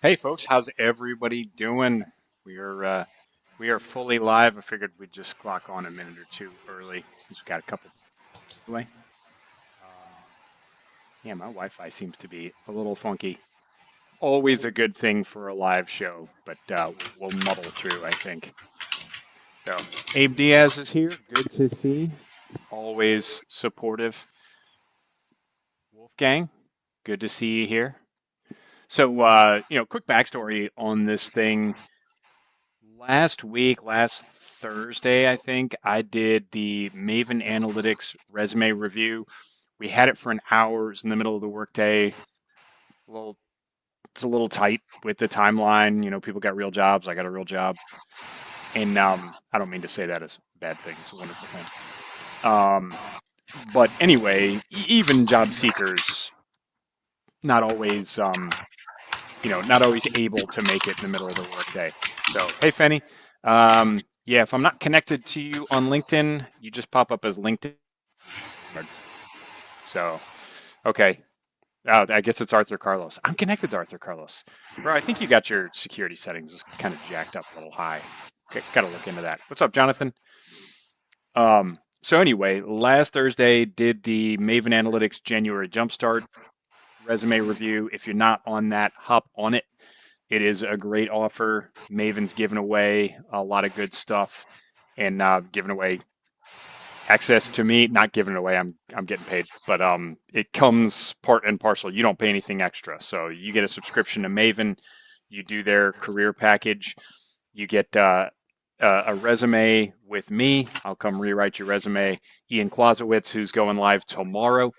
Hey folks, how's everybody doing? We are uh, we are fully live. I figured we'd just clock on a minute or two early since we got a couple anyway. Um, yeah, my Wi-Fi seems to be a little funky. Always a good thing for a live show, but we'll muddle through, I think. So, Abe Diaz is here. Good to see. Always supportive. Wolfgang, good to see you here. So, quick backstory on this thing. Last week, last Thursday, I think, I did the Maven Analytics resume review. We had it for an hour. It was in the middle of the workday. A little, it's a little tight with the timeline. People got real jobs. I got a real job. And I don't mean to say that as a bad thing. It's a wonderful thing. But anyway, even job seekers, not always, not always able to make it in the middle of the workday. So, hey, Fenny. Yeah, if I'm not connected to you on LinkedIn, you just pop up as LinkedIn. So, okay. I guess it's Arthur Carlos. I'm connected to Arthur Carlos. Bro, I think you got your security settings just kind of jacked up a little high. Okay, got to look into that. What's up, Jonathan? So anyway, last Thursday did the Maven Analytics January Jumpstart resume review. If you're not on that, hop on it. It is a great offer. Maven's giving away a lot of good stuff and giving away access to me. Not giving it away. I'm getting paid, but it comes part and parcel. You don't pay anything extra, so you get a subscription to Maven. You do their career package. You get a resume with me. I'll come rewrite your resume. Ian Clausewitz, who's going live tomorrow,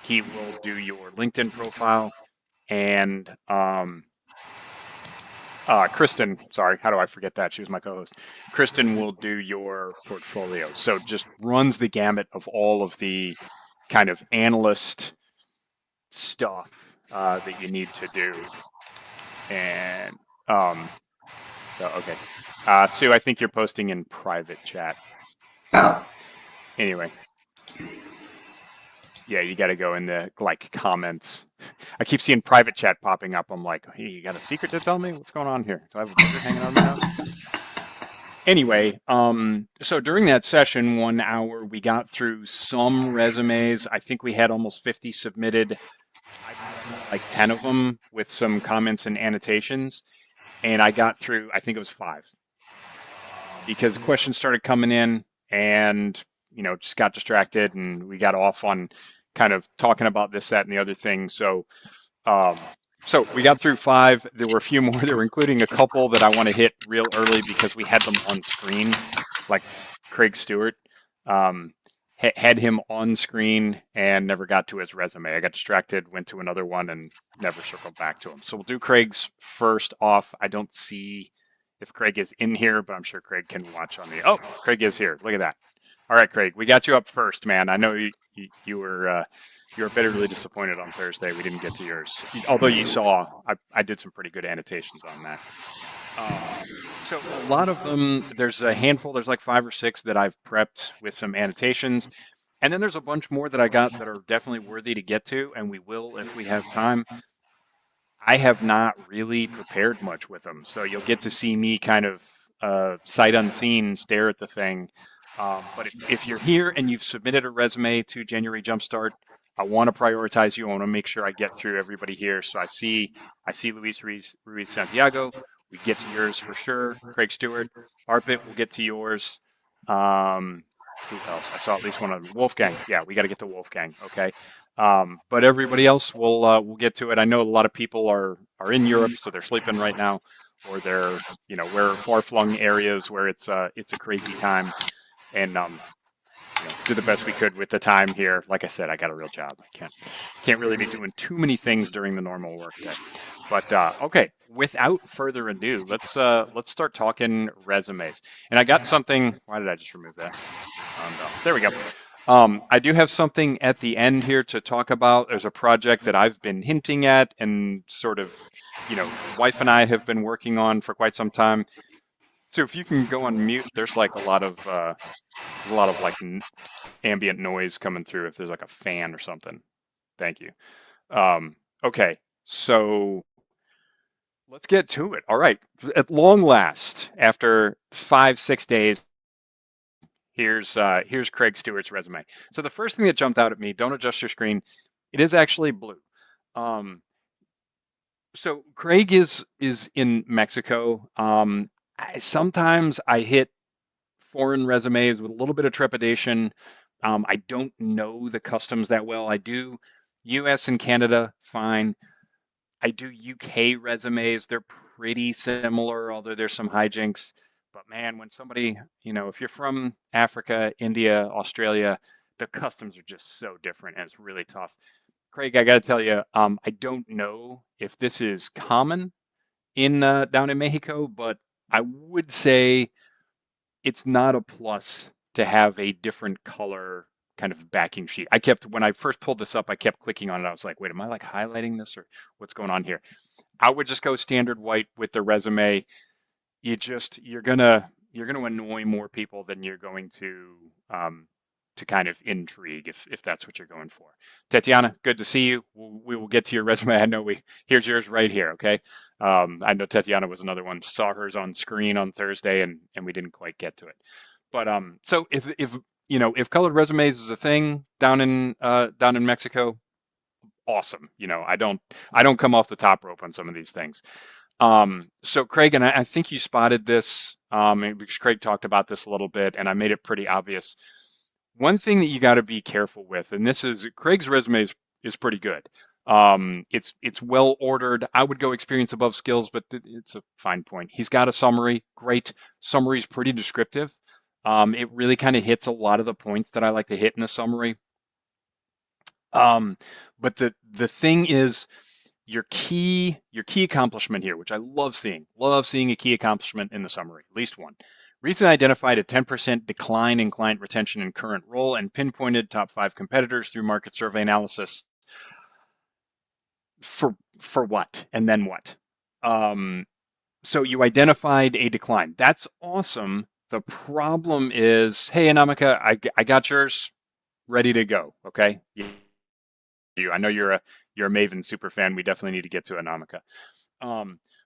he will do your LinkedIn profile, and Kristen, sorry, how do I forget that? She was my co-host. Kristen will do your portfolio. So just runs the gamut of all of the kind of analyst stuff that you need to do. And okay. Sue, I think you're posting in private chat. Oh, Anyway, yeah, you got to go in the like comments. I keep seeing private chat popping up. I'm like, hey, you got a secret to tell me? What's going on here? Do I have a bugger hanging out of my house? Anyway, so during that session, 1 hour, we got through some resumes. I think we had almost 50 submitted. I got like 10 of them with some comments and annotations, and I got through, I think it was five, because questions started coming in, and just got distracted, and we got off on kind of talking about this, that, and the other thing. So we got through five. There were a few more. There were including a couple that I want to hit real early because we had them on screen, like Craig Stewart. Um, had him on screen and never got to his resume. I got distracted, went to another one, and never circled back to him. So we'll do Craig's first off. I don't see if Craig is in here, but I'm sure Craig can watch on the. Oh, Craig is here. Look at that. All right, Craig, we got you up first, man. I know you were bitterly disappointed on Thursday. We didn't get to yours, although you saw I did some pretty good annotations on that. So a lot of them, there's a handful. There's like five or six that I've prepped with some annotations, and then there's a bunch more that I got that are definitely worthy to get to, and we will if we have time. I have not really prepared much with them, so you'll get to see me kind of sight unseen stare at the thing. But if you're here and you've submitted a resume to January Jumpstart, I want to prioritize you. I want to make sure I get through everybody here. So I see Luis Ruiz Santiago. We get to yours for sure. Craig Stewart, Arpit, we'll get to yours. Who else? I saw at least one of them. Wolfgang. Yeah, we got to get to Wolfgang. Okay. But everybody else, we'll get to it. I know a lot of people are in Europe, so they're sleeping right now, or they're we're far flung areas where it's a crazy time, and do the best we could with the time here. Like I said, I got a real job. I can't really be doing too many things during the normal workday. But okay, without further ado, let's start talking resumes. And I got something. Why did I just remove that? No. There we go. I do have something at the end here to talk about. There's a project that I've been hinting at and sort of, wife and I have been working on for quite some time. So if you can go on mute, there's like a lot of like ambient noise coming through if there's like a fan or something. Thank you. Okay, so Let's get to it. All right. At long last, after 5, 6 days, here's Craig Stewart's resume. So the first thing that jumped out at me, don't adjust your screen. It is actually blue. Um, so Craig is in Mexico. Sometimes I hit foreign resumes with a little bit of trepidation. I don't know the customs that well. I do US and Canada, fine. I do UK resumes. They're pretty similar, although there's some hijinks. But man, when somebody, if you're from Africa, India, Australia, the customs are just so different and it's really tough. Craig, I got to tell you, I don't know if this is common in down in Mexico, but I would say it's not a plus to have a different color kind of backing sheet. When I first pulled this up, I kept clicking on it. I was like, wait, am I like highlighting this or what's going on here? I would just go standard white with the resume. You're gonna annoy more people than you're going to kind of intrigue if that's what you're going for. Tatiana, good to see you. We will get to your resume. I know here's yours right here. Okay. I know Tatiana was another one. Saw hers on screen on Thursday and we didn't quite get to it. But so if colored resumes is a thing down in Mexico, awesome. I don't come off the top rope on some of these things. So Craig, and I think you spotted this, because Craig talked about this a little bit, and I made it pretty obvious. One thing that you got to be careful with, and this is Craig's resume is pretty good. It's well ordered. I would go experience above skills, but it's a fine point. He's got a summary, great. Summary is pretty descriptive. It really kind of hits a lot of the points that I like to hit in a summary. But the thing is your key accomplishment here, which I love seeing a key accomplishment in the summary, at least one. Recently identified a 10% decline in client retention in current role and pinpointed top 5 competitors through market survey analysis. For what? And then what? So you identified a decline. That's awesome. The problem is, hey, Anamika, I got yours ready to go. Okay. I know you're a Maven super fan. We definitely need to get to Anamika.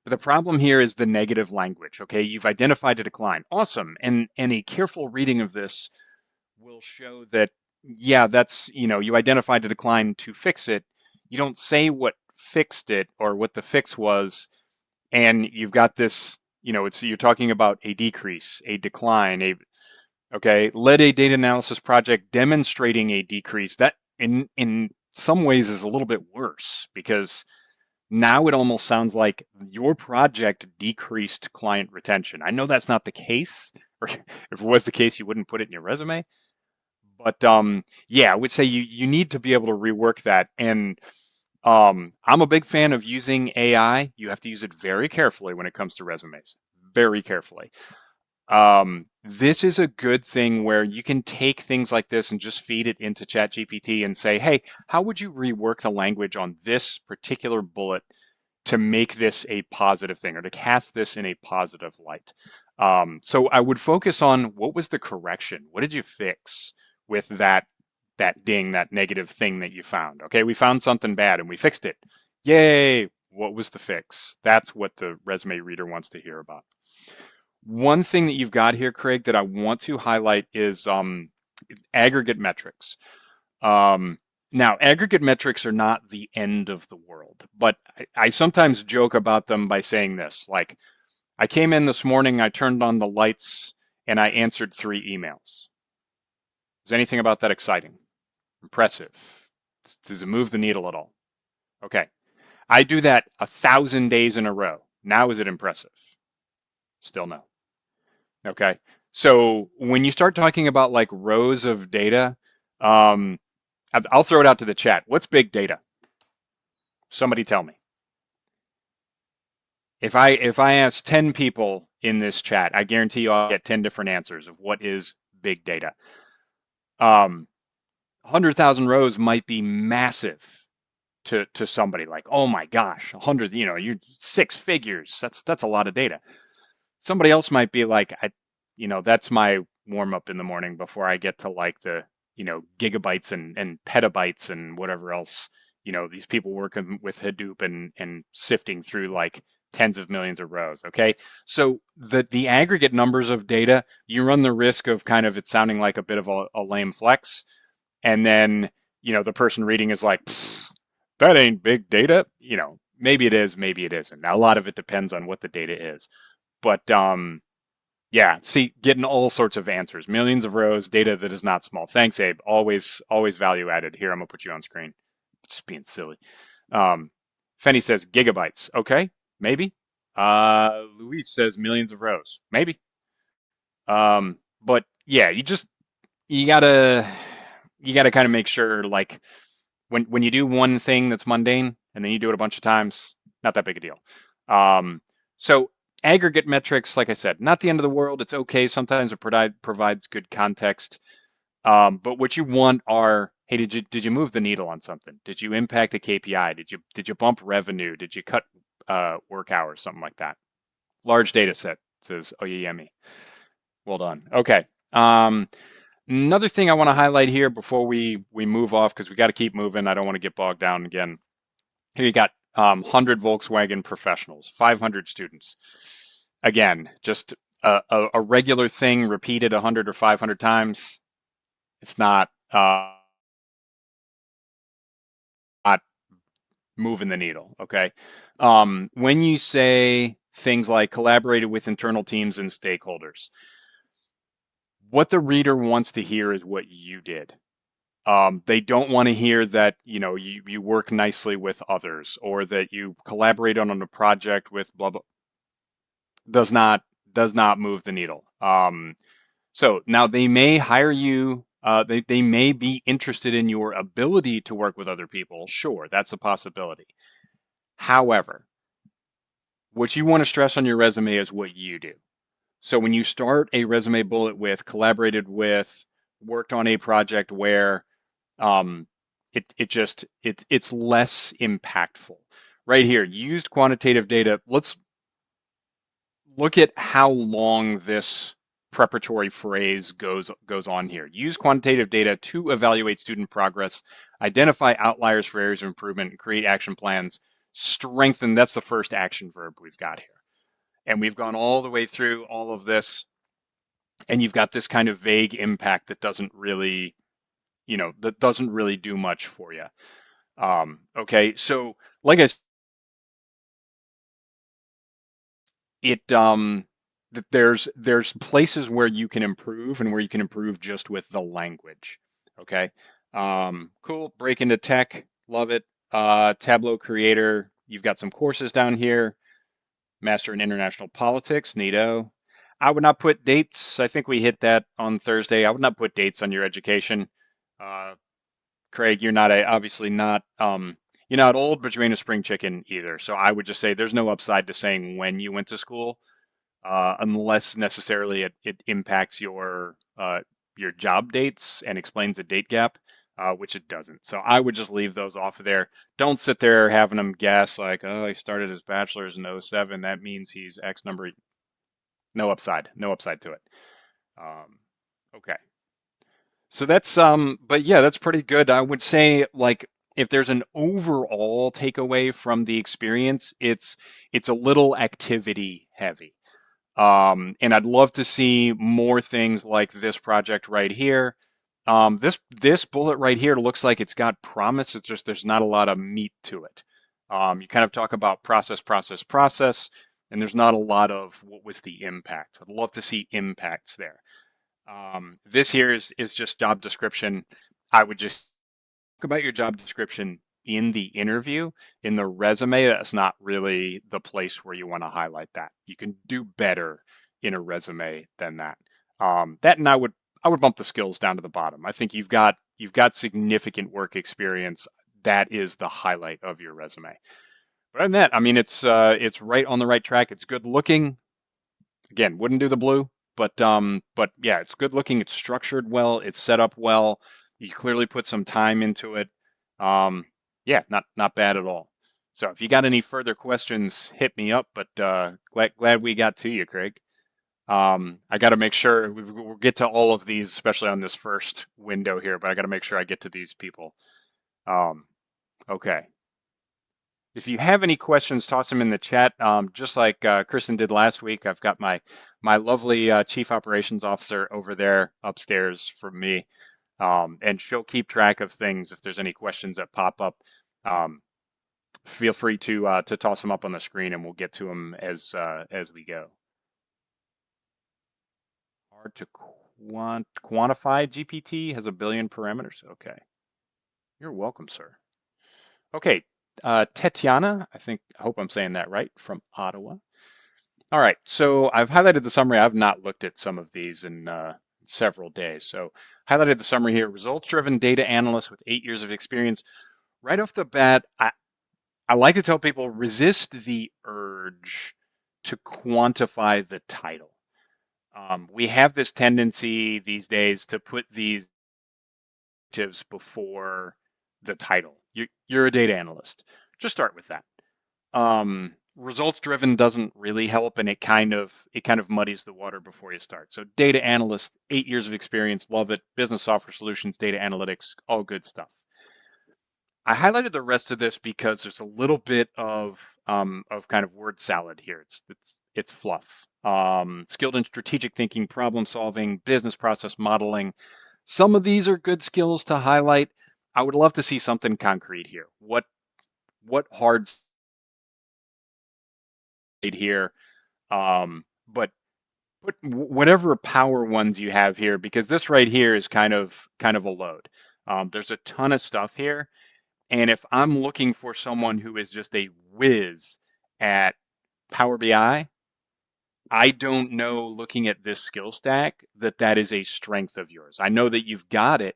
But the problem here is the negative language. Okay, you've identified a decline. Awesome, and a careful reading of this will show that yeah, that's you identified a decline to fix it. You don't say what fixed it or what the fix was, and you've got this. You're talking about a decrease, a decline, okay, led a data analysis project demonstrating a decrease. That in some ways is a little bit worse because now it almost sounds like your project decreased client retention. I know that's not the case, or if it was the case, you wouldn't put it in your resume. But yeah, I would say you need to be able to rework that. And I'm a big fan of using AI. You have to use it very carefully when it comes to resumes, very carefully. This is a good thing where you can take things like this and just feed it into ChatGPT and say, hey, how would you rework the language on this particular bullet to make this a positive thing or to cast this in a positive light? So I would focus on what was the correction? What did you fix with that negative thing that you found? Okay, we found something bad and we fixed it. Yay! What was the fix? That's what the resume reader wants to hear about. One thing that you've got here, Craig, that I want to highlight is aggregate metrics. Now, aggregate metrics are not the end of the world, but I sometimes joke about them by saying this, like, I came in this morning, I turned on the lights, and I answered 3 emails. Is anything about that exciting? Impressive? Does it move the needle at all? Okay. I do that 1,000 days in a row. Now is it impressive? Still no. Okay. So when you start talking about like rows of data, um, I'll throw it out to the chat. What's big data? Somebody tell me. If I ask 10 people in this chat, I guarantee you I'll get 10 different answers of what is big data. 100,000 rows might be massive to somebody, like, oh my gosh, 100, you're 6 figures. That's a lot of data. Somebody else might be like, that's my warm up in the morning before I get to like the, gigabytes and petabytes and whatever else, these people working with Hadoop and sifting through like tens of millions of rows. Okay. So the aggregate numbers of data, you run the risk of kind of it sounding like a bit of a lame flex. And then, the person reading is like, that ain't big data. Maybe it is, maybe it isn't. Now, a lot of it depends on what the data is. But yeah, see, getting all sorts of answers, millions of rows, data that is not small. Thanks, Abe. Always value added. Here, I'm gonna put you on screen. Just being silly. Um, Fenny says gigabytes. Okay, maybe. Luis says millions of rows. Maybe. But yeah, you gotta you gotta kind of make sure like when you do one thing that's mundane and then you do it a bunch of times, not that big a deal. So aggregate metrics, like I said, not the end of the world. It's okay. Sometimes it provides good context. But what you want are, hey, did you move the needle on something? Did you impact a KPI? Did you bump revenue? Did you cut work hours? Something like that. Large data set, says Oyeyemi. Well done. Okay. Another thing I want to highlight here before we move off, because we got to keep moving. I don't want to get bogged down again. Here you got 100 Volkswagen professionals, 500 students. Again, just a regular thing repeated 100 or 500 times. It's not moving the needle. Okay. When you say things like collaborated with internal teams and stakeholders, what the reader wants to hear is what you did. They don't want to hear that you work nicely with others or that you collaborate on a project with blah blah. Does not move the needle. So now they may hire you. They may be interested in your ability to work with other people. Sure, that's a possibility. However, what you want to stress on your resume is what you do. So when you start a resume bullet with collaborated with, worked on a project where, um, it's less impactful. Right here, used quantitative data. Let's look at how long this preparatory phrase goes on here. Use quantitative data to evaluate student progress, identify outliers for areas of improvement, and create action plans. Strengthen, that's the first action verb we've got here. And we've gone all the way through all of this, and you've got this kind of vague impact that doesn't really, do much for you. Okay, so like I it there's places where you can improve and where you can improve just with the language. Okay. Cool. Break into tech. Love it. Tableau creator. You've got some courses down here. Master in international politics. Neato. I would not put dates. I think we hit that on Thursday. I would not put dates on your education. Uh, Craig, obviously not you're not old, but you ain't a spring chicken either. So I would just say there's no upside to saying when you went to school, unless necessarily it impacts your job dates and explains a date gap, which it doesn't. So I would just leave those off of there. Don't sit there having them guess like, oh, he started his bachelor's in '07. That means he's X number. No upside to it. Um, okay. So that's but yeah, that's pretty good. I would say like if there's an overall takeaway from the experience, it's a little activity heavy. And I'd love to see more things like this project right here. This bullet right here looks like it's got promise. It's just there's not a lot of meat to it. You kind of talk about process, and there's not a lot of what was the impact. I'd love to see impacts there. This here is just job description. I would just talk about your job description in the interview. In the resume, that's not really the place where you want to highlight that. You can do better in a resume than that. That and I would bump the skills down to the bottom. I think you've got significant work experience. That is the highlight of your resume. But other than that, I mean, it's right on the right track. It's good looking. Again, wouldn't do the blue, but yeah, it's good looking. It's structured well. It's set up well. You clearly put some time into it. Um, yeah, not bad at all. So if you got any further questions, hit me up. But glad we got to you, Craig. I got to make sure we'll get to all of these, especially on this first window here. But I got to make sure I get to these people. Um, Okay. If you have any questions, toss them in the chat. Just like Kristen did last week, I've got my lovely Chief Operations Officer over there upstairs for me, and she'll keep track of things. If there's any questions that pop up, um, feel free to toss them up on the screen, and we'll get to them as we go. Hard to quantify. GPT has a billion parameters. Okay, you're welcome, sir. Okay, Tetiana, I hope I'm saying that right, from Ottawa. All right, so I've highlighted the summary. I've not looked at some of these in several days. So highlighted the summary here, results-driven data analyst with 8 years of experience. Right off the bat, I like to tell people resist the urge to quantify the title. We have this tendency these days to put these adjectives before the title. You're a data analyst. Just start with that. Results driven doesn't really help, and it kind of muddies the water before you start. So data analyst, 8 years of experience, love it. Business software solutions, data analytics, all good stuff. I highlighted the rest of this because there's a little bit of kind of word salad here. It's fluff. Skilled in strategic thinking, problem solving, business process modeling. Some of these are good skills to highlight. I would love to see something concrete here. What hard here? But put whatever power ones you have here, because this right here is kind of a load. There's a ton of stuff here. And if I'm looking for someone who is just a whiz at Power BI, I don't know, looking at this skill stack, that is a strength of yours. I know that you've got it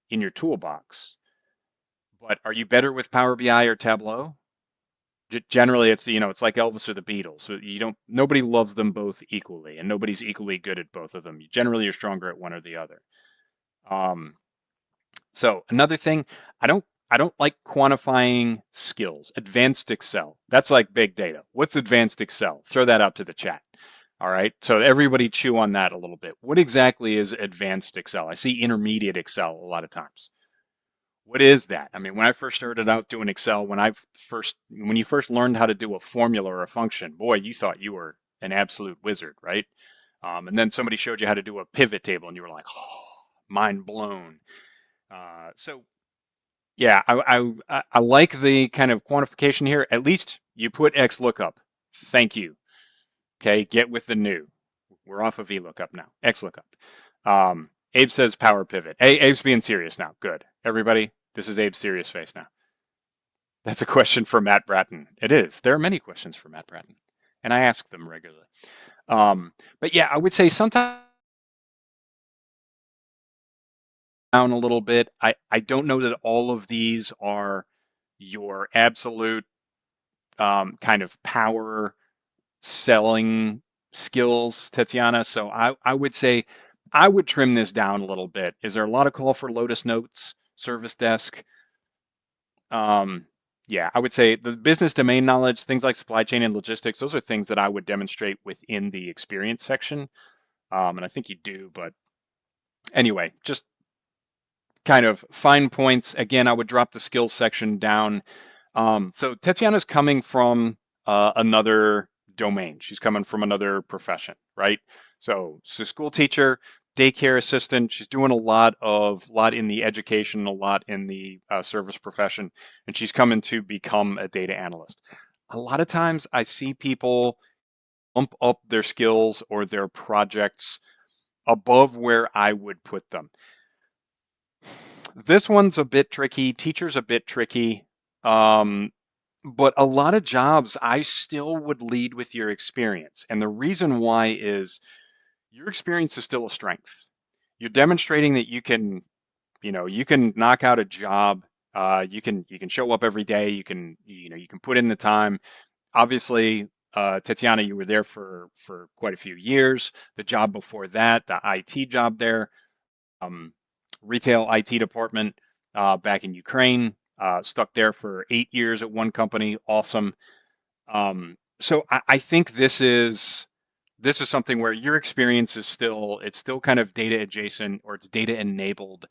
in your toolbox, but are you better with Power BI or Tableau? Generally, it's like Elvis or the Beatles. So nobody loves them both equally, and nobody's equally good at both of them. Generally, you're stronger at one or the other. So another thing, I don't like quantifying skills. Advanced Excel. That's like big data. What's advanced Excel? Throw that out to the chat. All right. So everybody chew on that a little bit. What exactly is advanced Excel? I see intermediate Excel a lot of times. What is that? I mean, when I first started out doing Excel, when you first learned how to do a formula or a function, boy, you thought you were an absolute wizard, right? And then somebody showed you how to do a pivot table, and you were like, oh, mind blown. So yeah, I like the kind of quantification here. At least you put X lookup. Thank you. Okay, get with the new. We're off of VLOOKUP now. X lookup. Abe says power pivot. Hey, Abe's being serious now. Good. Everybody, this is Abe's serious face now. That's a question for Matt Bratton. It is. There are many questions for Matt Bratton, and I ask them regularly. But yeah, I would say sometimes down a little bit. I don't know that all of these are your absolute kind of power selling skills, Tatiana. So I would say I would trim this down a little bit. Is there a lot of call for Lotus Notes, Service Desk? Yeah, I would say the business domain knowledge, things like supply chain and logistics, those are things that I would demonstrate within the experience section. And I think you do, but anyway, just kind of fine points. Again, I would drop the skills section down. So Tatiana's coming from another domain. She's coming from another profession, right? So she's a school teacher, daycare assistant. She's doing a lot in the education, a lot in the service profession, and she's coming to become a data analyst. A lot of times I see people bump up their skills or their projects above where I would put them. This one's a bit tricky. Teacher's a bit tricky. But a lot of jobs, I still would lead with your experience. And the reason why is your experience is still a strength. You're demonstrating that you can knock out a job. You can show up every day. You can put in the time. Obviously, Tatiana, you were there for quite a few years. The job before that, the IT job there, retail IT department back in Ukraine. Stuck there for 8 years at one company. Awesome. So I think this is something where your experience is still kind of data adjacent, or it's data enabled.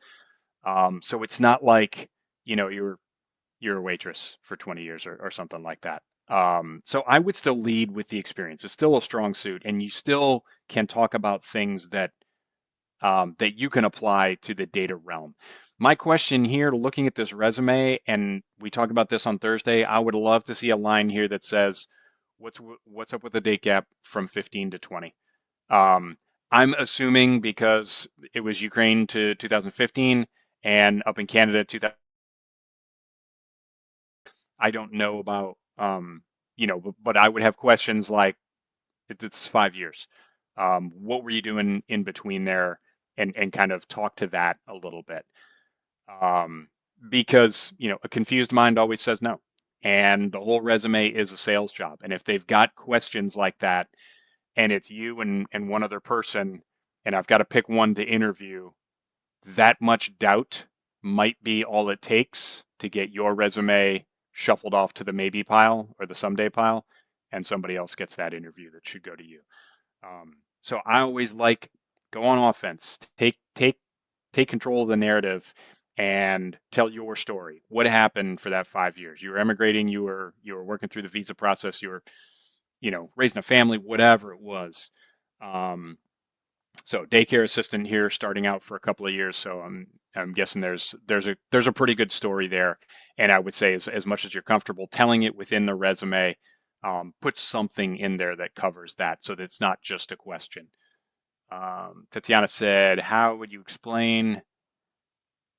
So it's not like you're you're a waitress for 20 years or something like that. So I would still lead with the experience. It's still a strong suit, and you still can talk about things that you can apply to the data realm. My question here, looking at this resume, and we talked about this on Thursday, I would love to see a line here that says, "What's up with the date gap from 15 to 20?" Um, I'm assuming because it was Ukraine to 2015 and up in Canada 2000. I don't know about, but I would have questions like, it's 5 years. What were you doing in between there? And kind of talk to that a little bit. Um, because, a confused mind always says no. And the whole resume is a sales job. And if they've got questions like that, and it's you and one other person, and I've got to pick one to interview, that much doubt might be all it takes to get your resume shuffled off to the maybe pile or the someday pile, and somebody else gets that interview that should go to you. So I always like, go on offense, take control of the narrative, and tell your story. What happened for that 5 years? You were emigrating. You were working through the visa process. You were, raising a family, whatever it was. Um, so daycare assistant here, starting out for a couple of years. So I'm guessing there's a pretty good story there. And I would say as much as you're comfortable telling it within the resume, put something in there that covers that so that it's not just a question. Tatiana said, how would you explain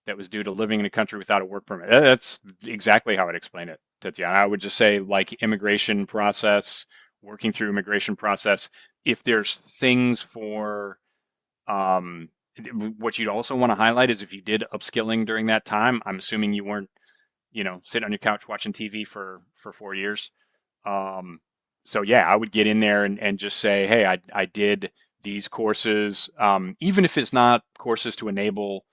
that was due to living in a country without a work permit? That's exactly how I'd explain it, Tatiana. I would just say like immigration process, working through immigration process. If there's things for um, what you'd also want to highlight is if you did upskilling during that time, I'm assuming you weren't, sitting on your couch watching TV for 4 years. Um, so yeah, I would get in there and just say, hey, I did these courses, even if it's not courses to enable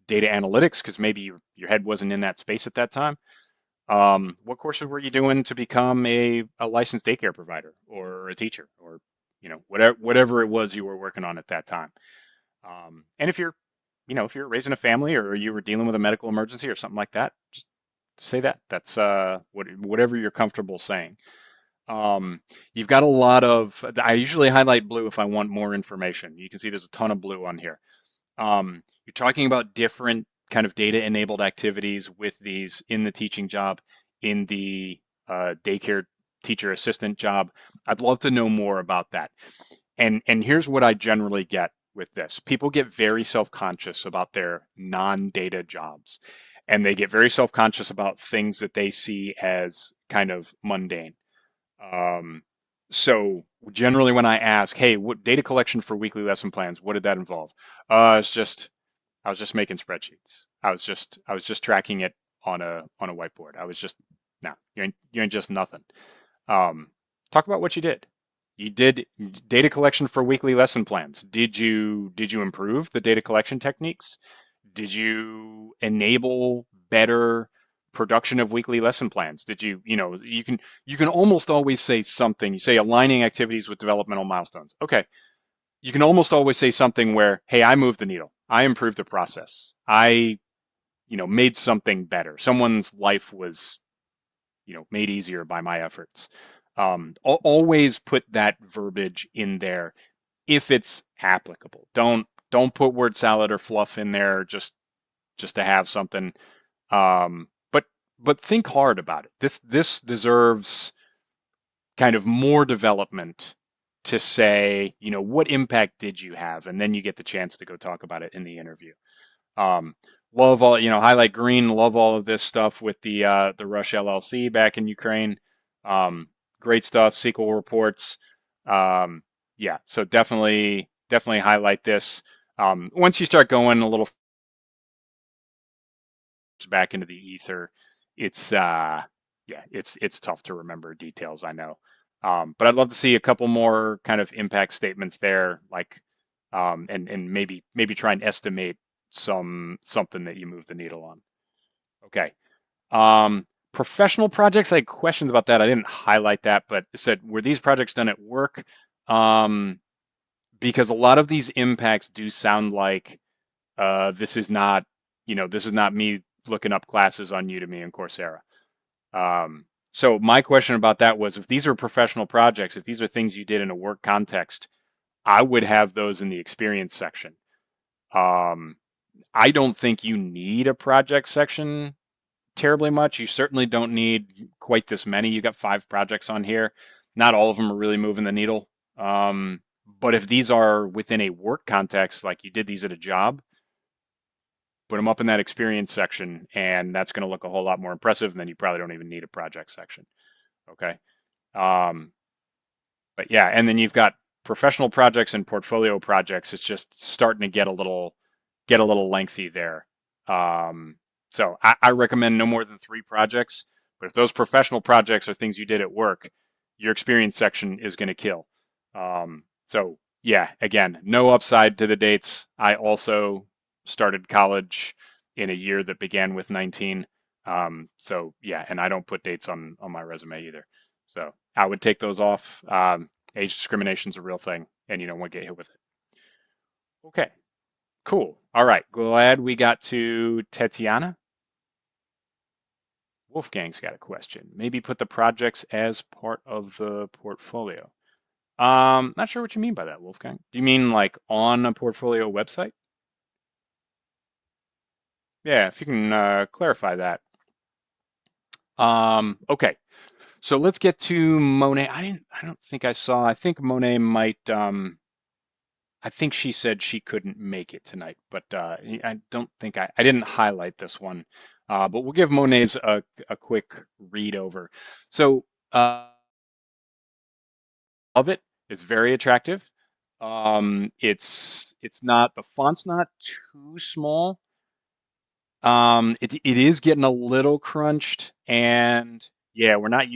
data analytics, because maybe your head wasn't in that space at that time. What courses were you doing to become a licensed daycare provider or a teacher or, whatever it was you were working on at that time? And if you're raising a family or you were dealing with a medical emergency or something like that, just say that. That's whatever you're comfortable saying. You've got a lot of. I usually highlight blue if I want more information. You can see there's a ton of blue on here. You're talking about different kind of data enabled activities with these in the teaching job, in the daycare teacher assistant job. I'd love to know more about that. And here's what I generally get with this. People get very self-conscious about their non-data jobs, and they get very self-conscious about things that they see as kind of mundane. Um, so generally when I ask, hey, what data collection for weekly lesson plans, what did that involve? It's just I was just making spreadsheets. I was just tracking it on a whiteboard. I was just no, you ain't just nothing. Um, Talk about what you did. You did data collection for weekly lesson plans. Did you improve the data collection techniques? Did you enable better production of weekly lesson plans? Did you can almost always say something. You say aligning activities with developmental milestones. Okay. You can almost always say something where, hey, I moved the needle. I improved the process. I, made something better. Someone's life was, made easier by my efforts. Always put that verbiage in there if it's applicable. Don't put word salad or fluff in there just to have something. But think hard about it. This deserves kind of more development to say, what impact did you have? And then you get the chance to go talk about it in the interview. Um, Love all, highlight green, love all of this stuff with the Rush LLC back in Ukraine. Great stuff, SQL reports. Yeah, so definitely highlight this. Once you start going a little back into the ether, it's yeah, it's tough to remember details, I know. But I'd love to see a couple more kind of impact statements there, like and maybe try and estimate something that you move the needle on. Okay. Professional projects, I had questions about that. I didn't highlight that, but it said, were these projects done at work? Um, because a lot of these impacts do sound like this is not me looking up classes on Udemy and Coursera. So my question about that was, if these are professional projects, if these are things you did in a work context, I would have those in the experience section. Um, I don't think you need a project section terribly much. You certainly don't need quite this many. You got 5 projects on here. Not all of them are really moving the needle. But if these are within a work context, like you did these at a job, put them up in that experience section, and that's going to look a whole lot more impressive. And then you probably don't even need a project section. Okay. Um, but yeah, and then you've got professional projects and portfolio projects. It's just starting to get a little lengthy there. Um, so I recommend no more than 3 projects. But if those professional projects are things you did at work, your experience section is going to kill. So yeah, again, no upside to the dates. I also started college in a year that began with 19. So yeah, and I don't put dates on my resume either. So I would take those off. Age discrimination is a real thing, and you don't want to get hit with it. Okay, cool. All right, glad we got to Tetiana. Wolfgang's got a question. Maybe put the projects as part of the portfolio. Not sure what you mean by that, Wolfgang. Do you mean like on a portfolio website? Yeah, if you can clarify that. Okay, so let's get to Monet. I don't think I saw. I think Monet might. I think she said she couldn't make it tonight, but I don't think I didn't highlight this one. But we'll give Monet's a quick read over. So, of it is very attractive. It's not, the font's not too small. It is getting a little crunched, and yeah, we're not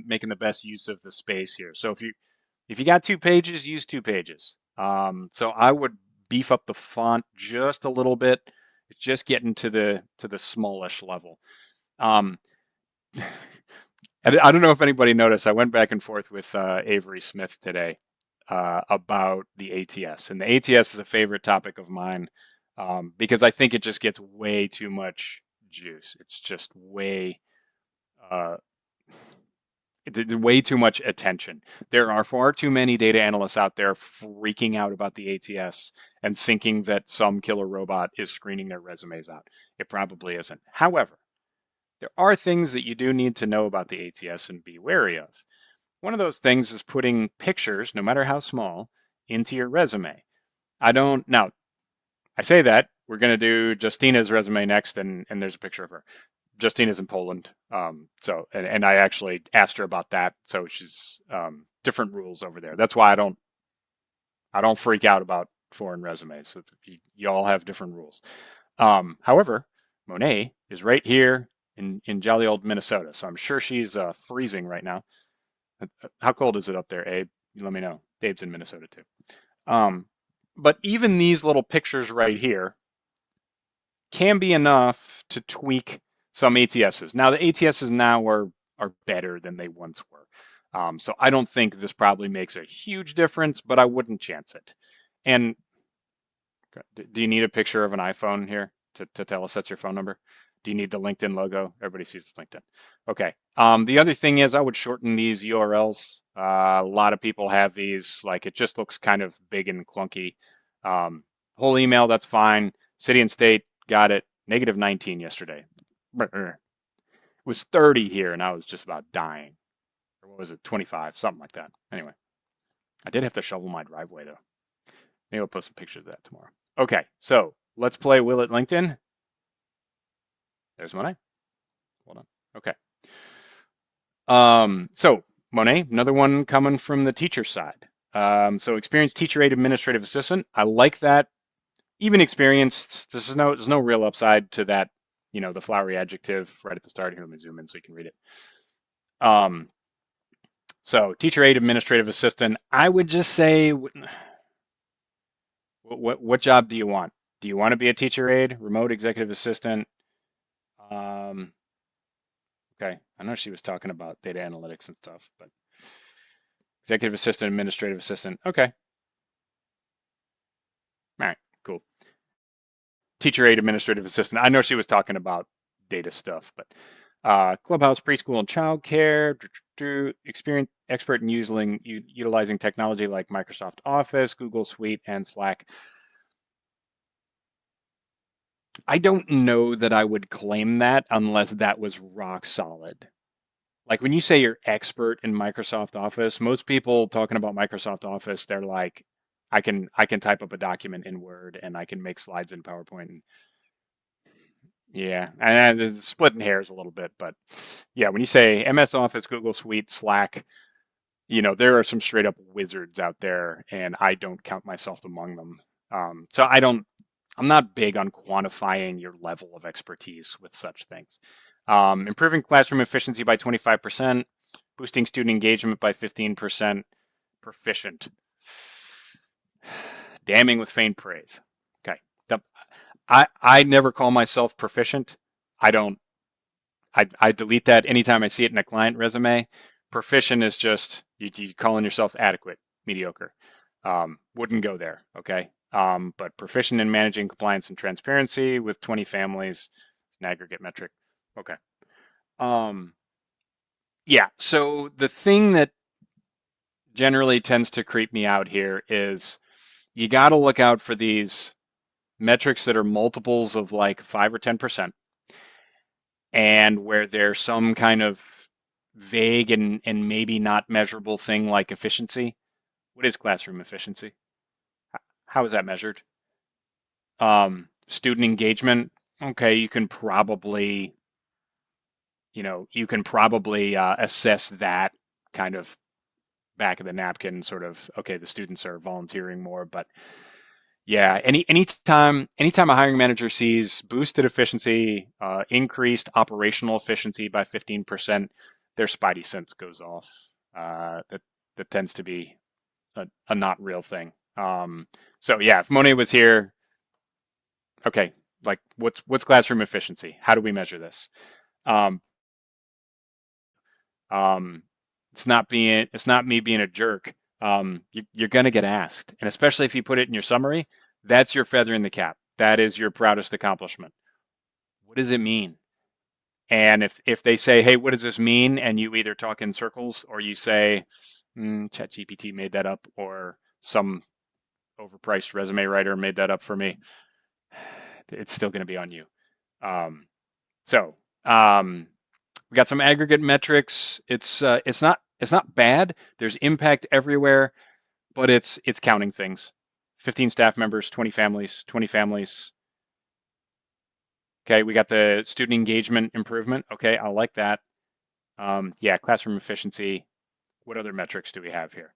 making the best use of the space here. So if you got 2 pages, use 2 pages. So I would beef up the font just a little bit. It's just getting to the smallish level. Um, I don't know if anybody noticed. I went back and forth with Avery Smith today about the ATS, and the ATS is a favorite topic of mine because I think it just gets way too much juice. It's just uh, way too much attention. There are far too many data analysts out there freaking out about the ATS and thinking that some killer robot is screening their resumes out. It probably isn't. However, there are things that you do need to know about the ATS and be wary of. One of those things is putting pictures, no matter how small, into your resume. Now, I say that we're going to do Justina's resume next, and there's a picture of her. Justina's in Poland. And I actually asked her about that. So she's different rules over there. That's why I don't freak out about foreign resumes. So you all have different rules. However, Monet is right here in jolly old Minnesota. So I'm sure she's freezing right now. How cold is it up there, Abe? You let me know. Dave's in Minnesota too. Um, but even these little pictures right here can be enough to tweak some ATSs. Now the ATSs now are better than they once were. So I don't think this probably makes a huge difference, but I wouldn't chance it. And do you need a picture of an iPhone here to tell us that's your phone number? Do you need the LinkedIn logo? Everybody sees it's LinkedIn. Okay. The other thing is I would shorten these URLs. A lot of people have these, like it just looks kind of big and clunky. Um, Whole email, that's fine. City and state, got it. -19 yesterday. It was 30 here, and I was just about dying. Or what was it, 25, something like that. Anyway, I did have to shovel my driveway though. Maybe I'll post some pictures of that tomorrow. Okay, so let's play Will It LinkedIn. There's Monet. Hold on. Okay. So Monet, another one coming from the teacher side. So experienced teacher aide administrative assistant. I like that. Even experienced. There's no real upside to that. The flowery adjective right at the start. Here, let me zoom in so you can read it. So teacher aide administrative assistant. I would just say, what job do you want? Do you want to be a teacher aide, remote executive assistant? Um, okay, I know she was talking about data analytics and stuff, but executive assistant, administrative assistant. Okay, all right, cool. Teacher aide, administrative assistant. I know she was talking about data stuff, but Clubhouse, preschool, and childcare. Experience expert in utilizing technology like Microsoft Office, Google Suite, and Slack. I don't know that I would claim that unless that was rock solid. Like when you say you're expert in Microsoft Office, most people talking about Microsoft Office, they're like, I can type up a document in Word and I can make slides in PowerPoint. And yeah, and it's splitting hairs a little bit, but yeah, when you say MS Office, Google Suite, Slack, there are some straight up wizards out there, and I don't count myself among them. So I'm not big on quantifying your level of expertise with such things. Improving classroom efficiency by 25%, boosting student engagement by 15%, proficient. Damning with faint praise. Okay. I never call myself proficient. I don't. I delete that anytime I see it in a client resume. Proficient is just you calling yourself adequate, mediocre. Wouldn't go there. Okay. But proficient in managing compliance and transparency with 20 families, an aggregate metric. Okay. Yeah. So the thing that generally tends to creep me out here is you got to look out for these metrics that are multiples of like 5 or 10%, and where there's some kind of vague and maybe not measurable thing like efficiency. What is classroom efficiency? How is that measured? Student engagement. Okay, you can probably assess that kind of back of the napkin sort of, okay, the students are volunteering more, but yeah, anytime a hiring manager sees boosted efficiency, increased operational efficiency by 15%, their spidey sense goes off. That tends to be a not real thing. So yeah, if Monet was here, okay, like what's classroom efficiency? How do we measure this? Um, um, it's not me being a jerk. You're gonna get asked, and especially if you put it in your summary, that's your feather in the cap. That is your proudest accomplishment. What does it mean? And if they say, hey, what does this mean? And you either talk in circles or you say, ChatGPT made that up, or some overpriced resume writer made that up for me, it's still going to be on you. Um, so we got some aggregate metrics. It's not bad. There's impact everywhere, but it's counting things. 15 staff members, 20 families, 20 families. Okay, we got the student engagement improvement. Okay, I like that. Yeah, classroom efficiency. What other metrics do we have here?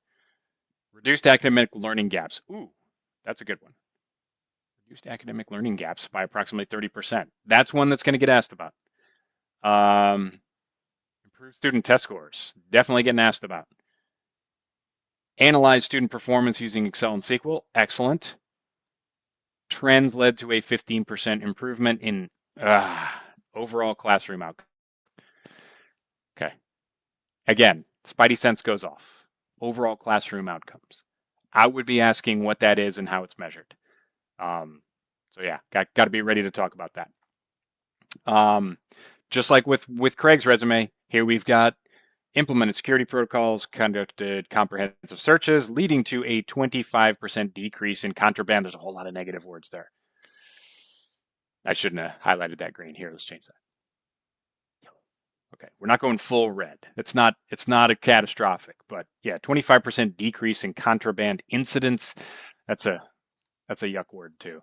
Reduced academic learning gaps. Ooh, that's a good one. Reduced academic learning gaps by approximately 30%. That's one that's going to get asked about. Improved student test scores. Definitely getting asked about. Analyze student performance using Excel and SQL. Excellent. Trends led to a 15% improvement in overall classroom outcome. Okay. Again, spidey sense goes off. Overall classroom outcomes. I would be asking what that is and how it's measured. So yeah, got to be ready to talk about that. Just like with Craig's resume, here we've got implemented security protocols, conducted comprehensive searches, leading to a 25% decrease in contraband. There's a whole lot of negative words there. I shouldn't have highlighted that green. Here, let's change that. Yellow. Okay, we're not going full red. It's not a catastrophic, but yeah, 25% decrease in contraband incidents. That's a yuck word too.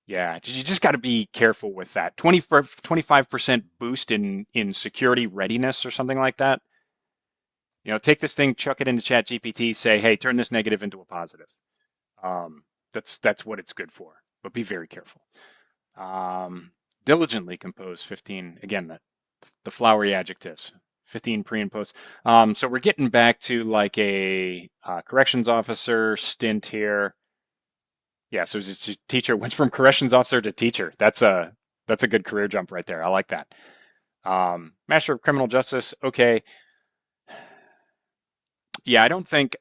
Yeah, you just got to be careful with that. 25% boost in security readiness or something like that. Take this thing, chuck it into ChatGPT, say, hey, turn this negative into a positive. That's what it's good for, but be very careful. Diligently compose 15, again, the flowery adjectives, 15 pre and post. So we're getting back to like a corrections officer stint here. Yeah, so a teacher went from corrections officer to teacher. That's a good career jump right there. I like that. Master of Criminal Justice. Okay. Yeah, I don't think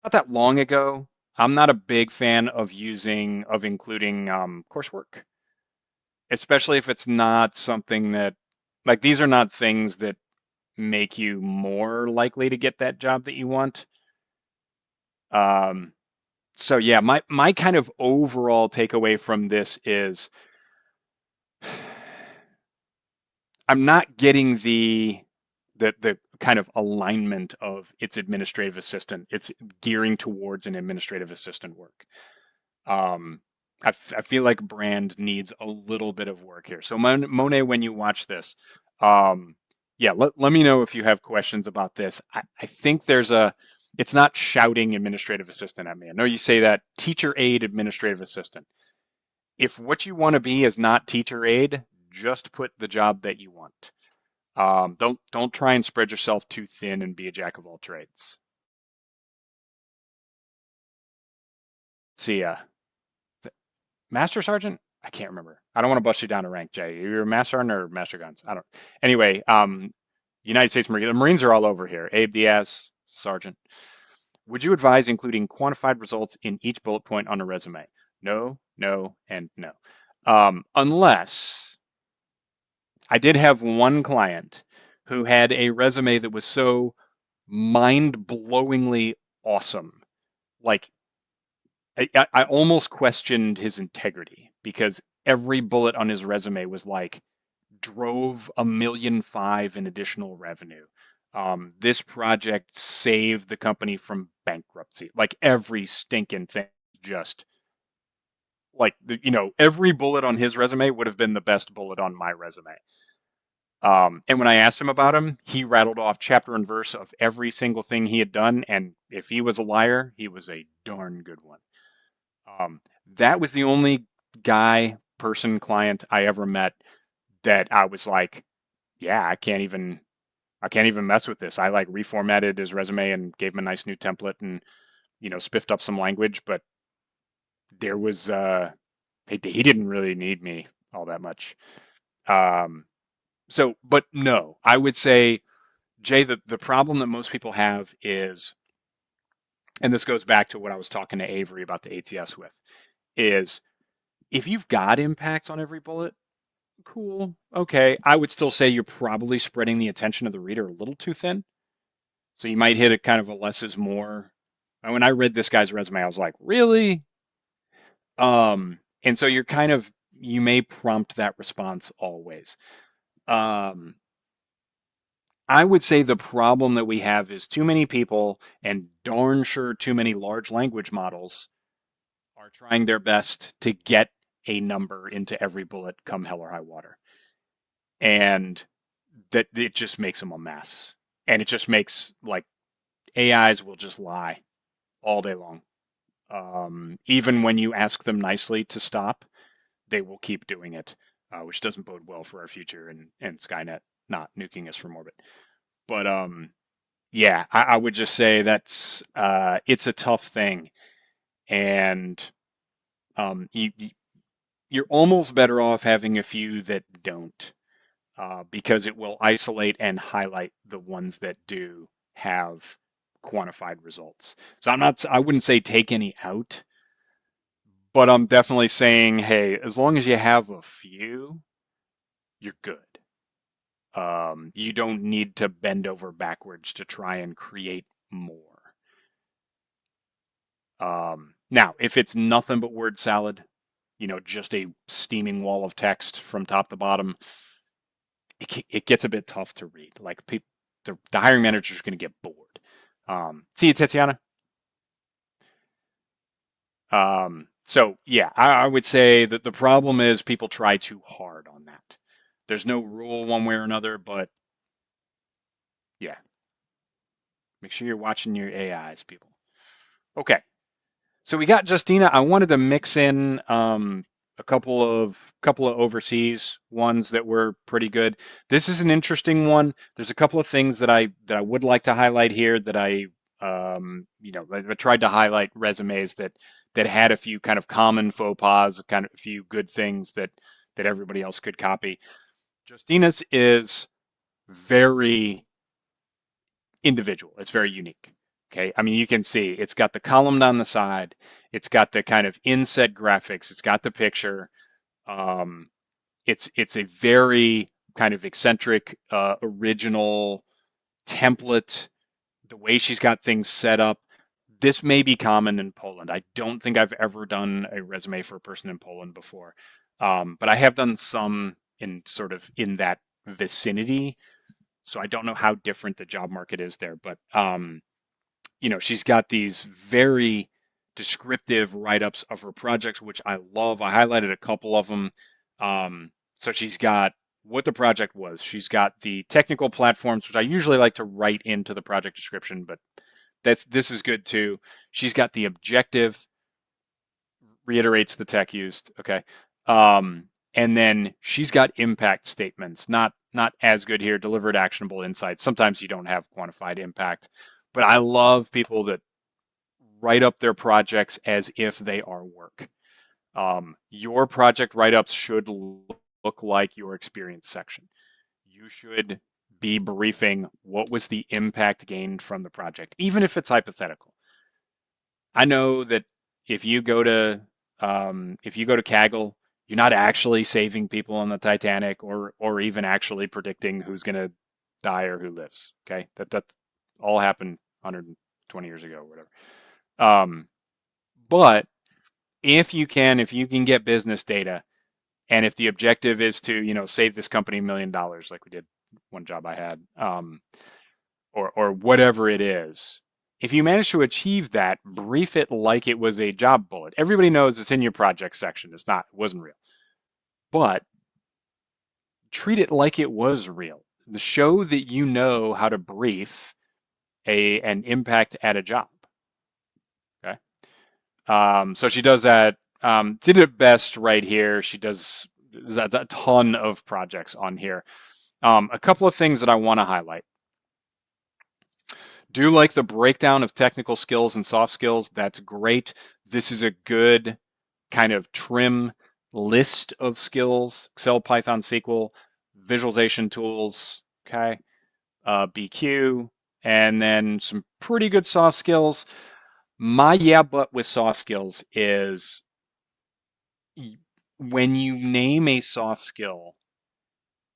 not that long ago. I'm not a big fan of including coursework, especially if it's not something that Like these are not things that make you more likely to get that job that you want. Um, so yeah, my kind of overall takeaway from this is I'm not getting the kind of alignment of its administrative assistant. It's gearing towards an administrative assistant work. Um, I feel like brand needs a little bit of work here. So Monet, when you watch this, um, yeah, let me know if you have questions about this. I think it's not shouting administrative assistant at me. I know you say that teacher aide administrative assistant. If what you want to be is not teacher aide, just put the job that you want. Don't try and spread yourself too thin and be a jack of all trades. See ya. Master Sergeant? I can't remember. I don't want to bust you down to rank, Jay. You're a Master Sergeant or Master Guns? I don't. Anyway, United States Marine. The Marines are all over here. Abe Diaz, Sergeant. Would you advise including quantified results in each bullet point on a resume? No, no, and no. Unless I did have one client who had a resume that was so mind-blowingly awesome. Like I almost questioned his integrity because every bullet on his resume was like drove 1.5 million in additional revenue. This project saved the company from bankruptcy. Like every stinking thing, just like every bullet on his resume would have been the best bullet on my resume. And when I asked him about him, he rattled off chapter and verse of every single thing he had done. And if he was a liar, he was a darn good one. Um, that was the only client I ever met that I was like, yeah, I can't even mess with this. I like reformatted his resume and gave him a nice new template and, spiffed up some language, but there was, he didn't really need me all that much. Um, but no, I would say, Jay, the problem that most people have is, and this goes back to what I was talking to Avery about the ATS with, is if you've got impacts on every bullet, cool, okay. I would still say you're probably spreading the attention of the reader a little too thin. So you might hit a kind of a less is more. And when I read this guy's resume, I was like, really? And so you may prompt that response always. Um, I would say the problem that we have is too many people and darn sure too many large language models are trying their best to get a number into every bullet come hell or high water. And that it just makes them a mess. And it just makes like AIs will just lie all day long. Even when you ask them nicely to stop, they will keep doing it, which doesn't bode well for our future and Skynet not nuking us from orbit. But yeah, I would just say that's it's a tough thing, and you're almost better off having a few that don't, because it will isolate and highlight the ones that do have quantified results. So I wouldn't say take any out, but I'm definitely saying, hey, as long as you have a few, you're good. You don't need to bend over backwards to try and create more. Now, if it's nothing but word salad, just a steaming wall of text from top to bottom, it gets a bit tough to read. Like the hiring manager is going to get bored. See you, Tatiana. So yeah, I would say that the problem is people try too hard on that. There's no rule one way or another, but yeah, make sure you're watching your AIs, people. Okay, so we got Justina. I wanted to mix in a couple of overseas ones that were pretty good. This is an interesting one. There's a couple of things that I would like to highlight here that I tried to highlight resumes that had a few kind of common faux pas, kind of a few good things that everybody else could copy. Justina's is very individual. It's very unique. Okay. I mean, you can see it's got the column down the side. It's got the kind of inset graphics. It's got the picture. Um, it's a very kind of eccentric, original template, the way she's got things set up. This may be common in Poland. I don't think I've ever done a resume for a person in Poland before, but I have done some in sort of in that vicinity. So I don't know how different the job market is there, but she's got these very descriptive write-ups of her projects, which I love. I highlighted a couple of them. So she's got what the project was. She's got the technical platforms, which I usually like to write into the project description, but this is good too. She's got the objective, reiterates the tech used. Okay. And then she's got impact statements, not as good here, delivered actionable insights. Sometimes you don't have quantified impact, but I love people that write up their projects as if they are work. Your project write-ups should look like your experience section. You should be briefing what was the impact gained from the project, even if it's hypothetical. I know that if you go to Kaggle, you're not actually saving people on the Titanic or even actually predicting who's going to die or who lives. Okay, that all happened 120 years ago or whatever. But if you can get business data, and if the objective is to save this company $1 million, like we did one job I had, or whatever it is, if you manage to achieve that, brief it like it was a job bullet. Everybody knows it's in your project section. It wasn't real, but treat it like it was real. Show that you know how to brief an impact at a job. Okay. So she does that. Did it best right here. She does a ton of projects on here. A couple of things that I want to highlight. Do like the breakdown of technical skills and soft skills. That's great. This is a good kind of trim list of skills: Excel, Python, SQL, visualization tools, okay, BQ, and then some pretty good soft skills. My but with soft skills is when you name a soft skill,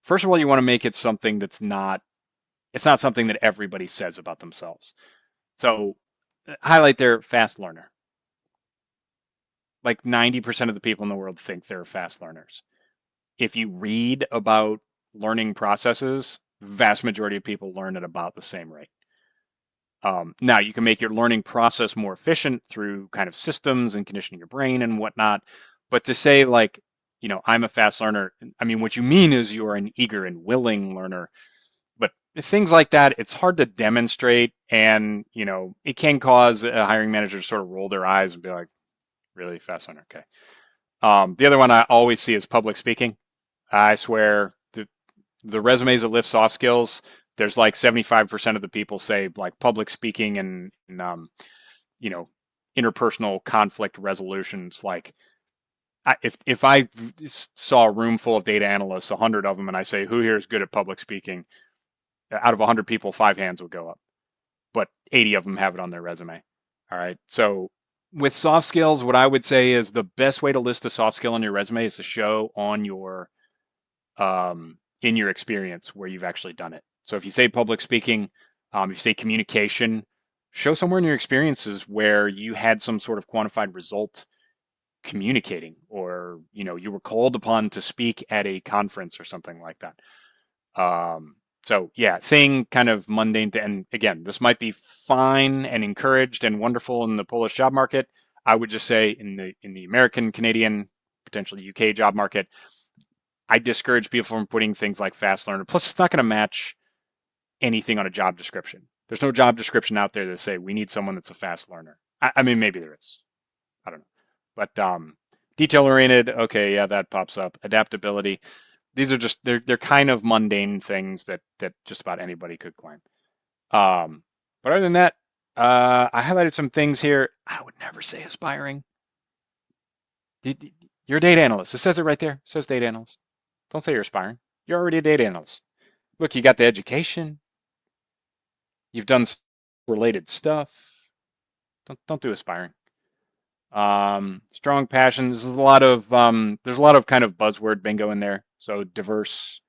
first of all, you want to make it something it's not something that everybody says about themselves. So highlight their fast learner. Like 90% of the people in the world think they're fast learners. If you read about learning processes, vast majority of people learn at about the same rate. Now, you can make your learning process more efficient through kind of systems and conditioning your brain and whatnot. But to say like, I'm a fast learner, I mean, what you mean is you are an eager and willing learner. But things like that, it's hard to demonstrate. And, it can cause a hiring manager to sort of roll their eyes and be like, really fast learner. Okay. The other one I always see is public speaking. I swear the resumes that lift soft skills, there's like 75% of the people say like public speaking and interpersonal conflict resolutions. Like if I saw a room full of data analysts, 100 of them, and I say, who here is good at public speaking? Out of 100 people, 5 hands would go up, but 80 of them have it on their resume. All right. So with soft skills, what I would say is the best way to list a soft skill on your resume is to show on your in your experience where you've actually done it. So if you say public speaking, if you say communication, show somewhere in your experiences where you had some sort of quantified result communicating, or you were called upon to speak at a conference or something like that. So yeah, saying kind of mundane, and again, this might be fine and encouraged and wonderful in the Polish job market. I would just say in the American, Canadian, potentially UK job market, I discourage people from putting things like fast learner. Plus, it's not going to match anything on a job description. There's no job description out there that say we need someone that's a fast learner. I mean, maybe there is. I don't know. But detail oriented, okay, yeah, that pops up. Adaptability. These are just they're kind of mundane things that just about anybody could claim. But other than that, I highlighted some things here. I would never say aspiring. You're a data analyst. It says it right there. It says data analyst. Don't say you're aspiring. You're already a data analyst. Look, you got the education. You've done related stuff. Don't do aspiring. Strong passion. There's a lot of kind of buzzword bingo in there. So diverse,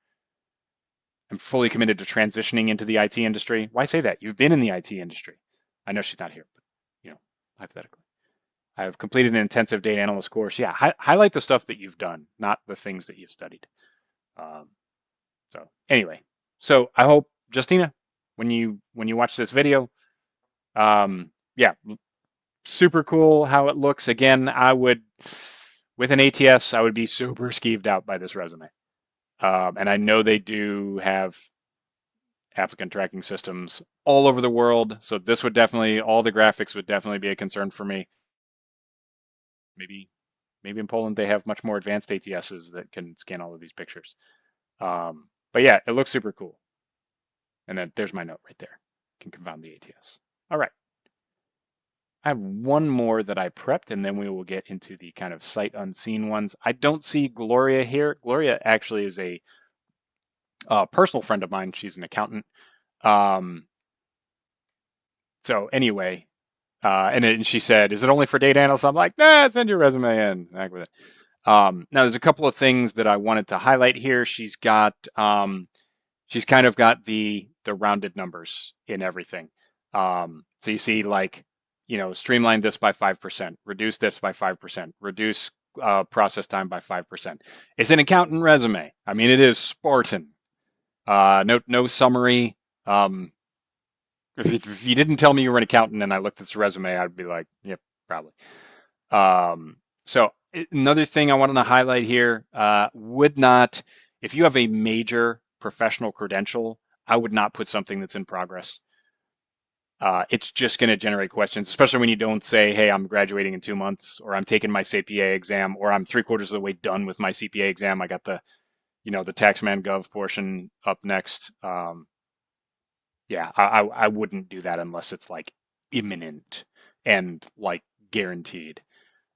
I'm fully committed to transitioning into the IT industry. Why say that? You've been in the IT industry. I know she's not here, but hypothetically. I've completed an intensive data analyst course. Yeah, highlight the stuff that you've done, not the things that you've studied. Um, so anyway, so I hope Justina, when you watch this video, yeah, super cool how it looks. Again, I would with an ATS, I would be super skeeved out by this resume. And I know they do have applicant tracking systems all over the world, so this would definitely all the graphics would definitely be a concern for me. Maybe in Poland they have much more advanced ATSs that can scan all of these pictures. But yeah, it looks super cool. And then there's my note right there. Can confound the ATS. All right. I have one more that I prepped, and then we will get into the kind of sight unseen ones. I don't see Gloria here. Gloria actually is a personal friend of mine. She's an accountant. Um, so anyway, and then she said, "Is it only for data analysts?" I'm like, "Nah, send your resume in." Back with it. Now, there's a couple of things that I wanted to highlight here. She's got, she's kind of got the rounded numbers in everything. So you see, like, streamline this by 5%, reduce this by 5%, reduce process time by 5%. It's an accountant resume. I mean, it is Spartan. No summary. If you didn't tell me you were an accountant and I looked at this resume, I'd be like, yep, probably. So another thing I wanted to highlight here, if you have a major professional credential, I would not put something that's in progress. It's just going to generate questions, especially when you don't say, hey, I'm graduating in 2 months, or I'm taking my CPA exam, or I'm 3/4 of the way done with my CPA exam. I got the Taxman Gov portion up next. Yeah, I wouldn't do that unless it's like imminent and like guaranteed.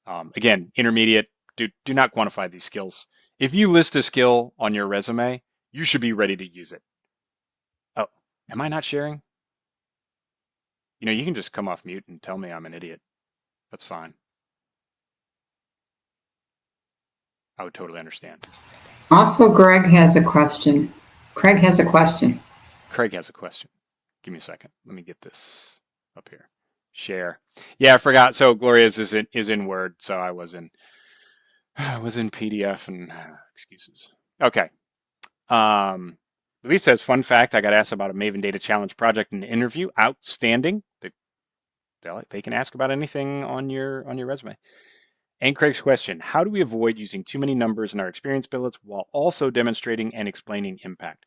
Again, intermediate, do not quantify these skills. If you list a skill on your resume, you should be ready to use it. Oh, am I not sharing? You can just come off mute and tell me I'm an idiot. That's fine. I would totally understand. Also, Greg has a question. Craig has a question. Craig has a question. Give me a second. Let me get this up here. Share. Yeah, I forgot. So Gloria's is in Word, so I was in PDF and excuses. Okay. Luis says, fun fact, I got asked about a Maven Data Challenge project in the interview. Outstanding. They can ask about anything on your resume. And Craig's question, how do we avoid using too many numbers in our experience billets while also demonstrating and explaining impact?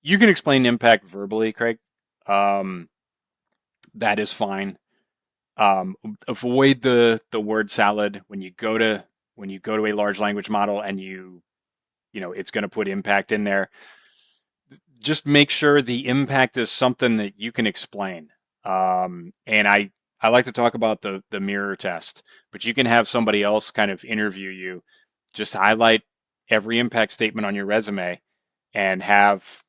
You can explain impact verbally, Craig. That is fine. Avoid the word salad when you go to a large language model and it's going to put impact in there. Just make sure the impact is something that you can explain. And I like to talk about the mirror test, but you can have somebody else kind of interview you. Just highlight every impact statement on your resume and have,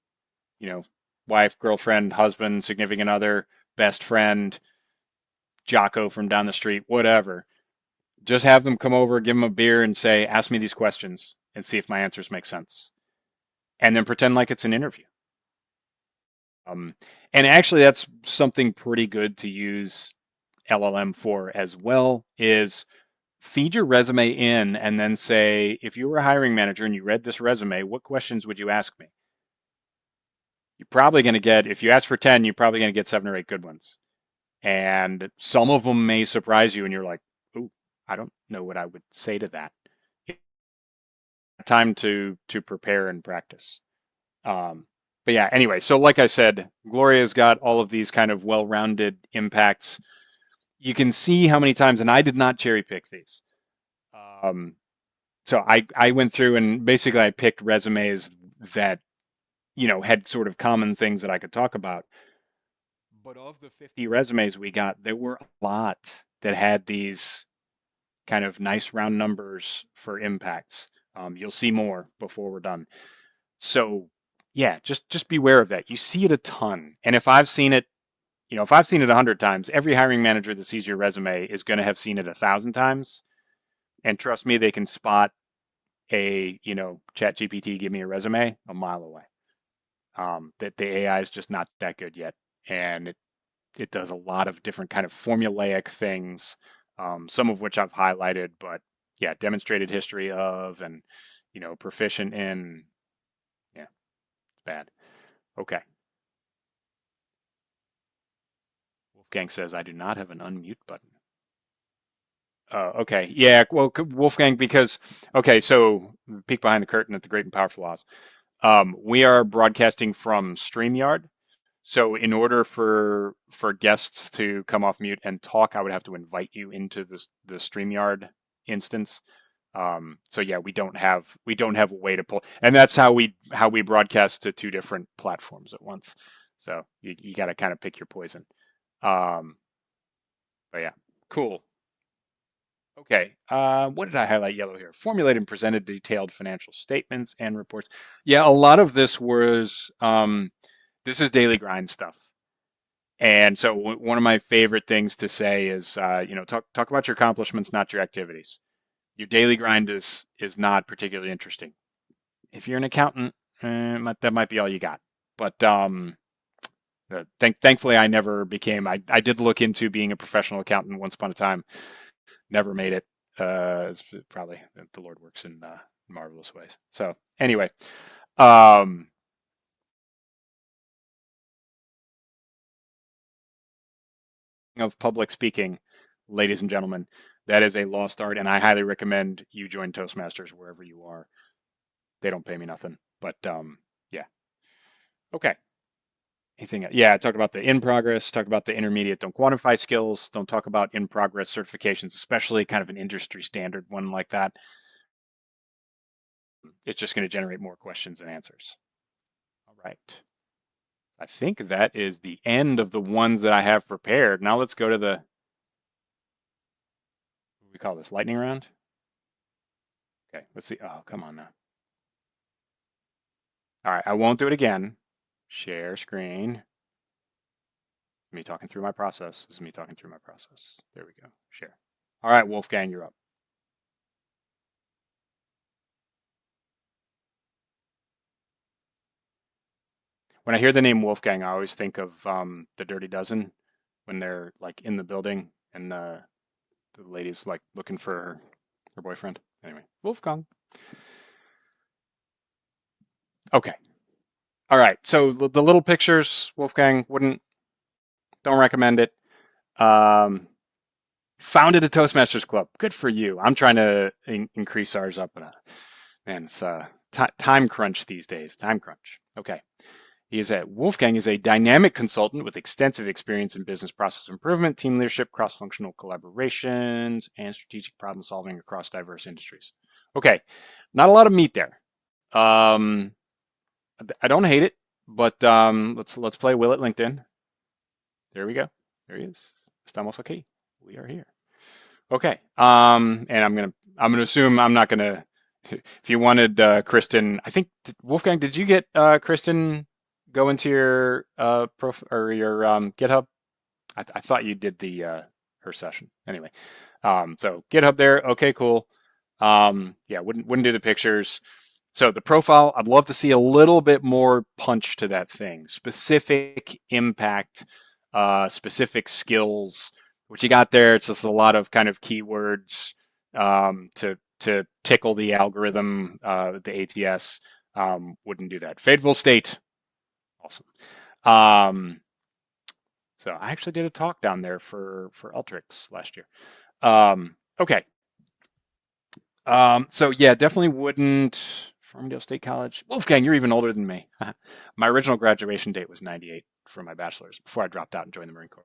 wife, girlfriend, husband, significant other, best friend, Jocko from down the street, whatever. Just have them come over, give them a beer and say, ask me these questions and see if my answers make sense. And then pretend like it's an interview. And actually, that's something pretty good to use LLM for as well, is feed your resume in and then say, if you were a hiring manager and you read this resume, what questions would you ask me? You're probably going to get, if you ask for 10, you're probably going to get 7 or 8 good ones. And some of them may surprise you and you're like, ooh, I don't know what I would say to that. Time to prepare and practice. But yeah, anyway, so like I said, Gloria's got all of these kind of well-rounded impacts. You can see how many times, and I did not cherry pick these. So I went through and basically I picked resumes that, had sort of common things that I could talk about. But of the 50 resumes we got, there were a lot that had these kind of nice round numbers for impacts. You'll see more before we're done. So yeah, just beware of that. You see it a ton. And if I've seen it, if I've seen it 100 times, every hiring manager that sees your resume is going to have seen it 1,000 times. And trust me, they can spot a, Chat GPT, give me a resume a mile away. That the AI is just not that good yet, and it does a lot of different kind of formulaic things, some of which I've highlighted, but yeah, demonstrated history of, and proficient in. Yeah, it's bad. Okay. Wolfgang says I do not have an unmute button. Okay. Yeah. Well, Wolfgang, because okay, so peek behind the curtain at the Great and Powerful Laws. We are broadcasting from StreamYard. So in order for guests to come off mute and talk, I would have to invite you into the StreamYard instance. So yeah, we don't have a way to pull, and that's how we broadcast to two different platforms at once. So you got to kind of pick your poison. Um, but yeah, cool. Okay. What did I highlight yellow here? Formulated and presented detailed financial statements and reports. Yeah, a lot of this was this is daily grind stuff. And so one of my favorite things to say is, talk about your accomplishments, not your activities. Your daily grind is not particularly interesting. If you're an accountant, that might be all you got. But thankfully, I never became. I did look into being a professional accountant once upon a time. Never made it. It's probably the Lord works in marvelous ways. So anyway, um, of public speaking, ladies and gentlemen, that is a lost art, and I highly recommend you join Toastmasters wherever you are. They don't pay me nothing, but yeah. Okay. Anything? Yeah, I talked about the in progress, talked about the intermediate. Don't quantify skills. Don't talk about in progress certifications, especially kind of an industry standard one like that. It's just going to generate more questions and answers. All right. I think that is the end of the ones that I have prepared. Now let's go to the, what do we call this, lightning round? Okay, let's see. Oh, come on now. All right, I won't do it again. Share screen. Me talking through my process. This is me talking through my process. There we go. Share. All right, Wolfgang, you're up. When I hear the name Wolfgang, I always think of the Dirty Dozen when they're like in the building and the lady's like looking for her boyfriend. Anyway, Wolfgang. Okay. All right. So the little pictures, Wolfgang, don't recommend it. Founded a Toastmasters club. Good for you. I'm trying to increase ours up. Man, it's time crunch these days. Time crunch. Okay. Wolfgang is a dynamic consultant with extensive experience in business process improvement, team leadership, cross-functional collaborations, and strategic problem solving across diverse industries. Okay, not a lot of meat there. I don't hate it, but let's play Will at LinkedIn. There we go. There he is. Estamos aquí. We are here. Okay. And I'm gonna assume I'm not gonna. If you wanted Kristen, I think Wolfgang, did you get Kristen go into your or your GitHub? I thought you did the her session. Anyway, so GitHub there. Okay, cool. Yeah, wouldn't do the pictures. So the profile, I'd love to see a little bit more punch to that thing. Specific impact, specific skills. What you got there, it's just a lot of kind of keywords to tickle the algorithm, the ATS. Wouldn't do that. Faithful state, awesome. So I actually did a talk down there for Ultrix last year. Okay. So yeah, definitely wouldn't. Farmingdale State College. Wolfgang, you're even older than me. My original graduation date was 98 for my bachelor's before I dropped out and joined the Marine Corps.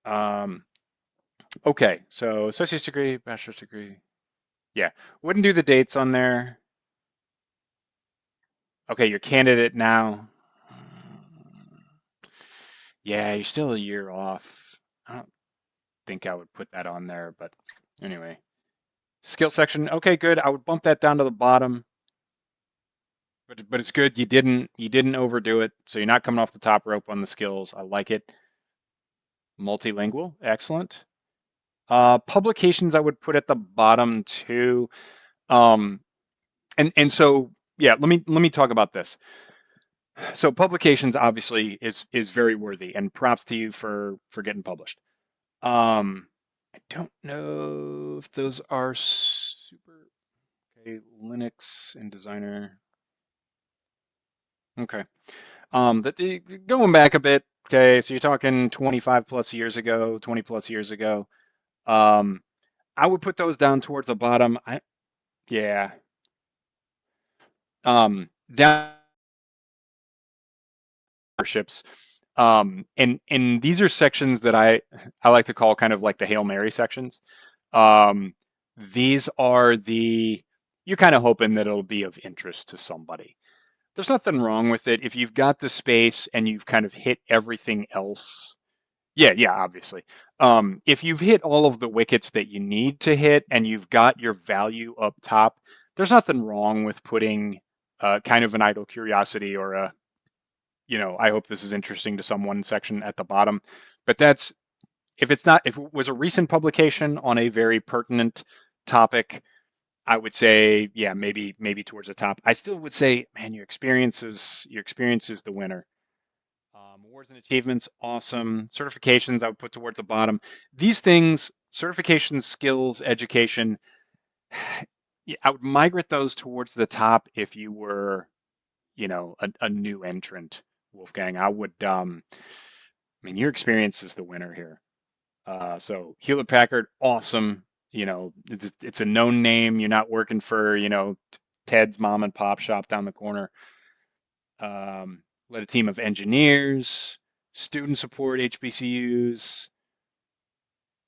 Um, okay, so associate's degree, bachelor's degree. Yeah, wouldn't do the dates on there. Okay, your candidate now. Yeah, you're still a year off. I don't think I would put that on there, but anyway. Skill section. Okay, good. I would bump that down to the bottom. But it's good. You didn't overdo it. So you're not coming off the top rope on the skills. I like it. Multilingual. Excellent. Publications I would put at the bottom too. Um, and so yeah, let me talk about this. So publications obviously is very worthy, and props to you for getting published. I don't know if those are super. Okay, Linux and designer. Okay. Going back a bit. Okay, so you're talking 25 plus years ago, 20 plus years ago. Um, I would put those down towards the bottom. Yeah. Down partnerships. And these are sections that I like to call kind of like the Hail Mary sections. Um, these are you're kind of hoping that it'll be of interest to somebody. There's nothing wrong with it if you've got the space and you've kind of hit everything else. Yeah, yeah, obviously. If you've hit all of the wickets that you need to hit and you've got your value up top, there's nothing wrong with putting kind of an idle curiosity or I hope this is interesting to someone section at the bottom. But if it was a recent publication on a very pertinent topic, I would say, yeah, maybe towards the top. I still would say, man, your experience is the winner. Awards and achievements, awesome. Certifications, I would put towards the bottom. These things, certifications, skills, education, yeah, I would migrate those towards the top if you were, a new entrant, Wolfgang. I mean, your experience is the winner here. So Hewlett Packard, awesome. It's a known name. You're not working for, Ted's mom and pop shop down the corner. Led a team of engineers, student support HBCUs.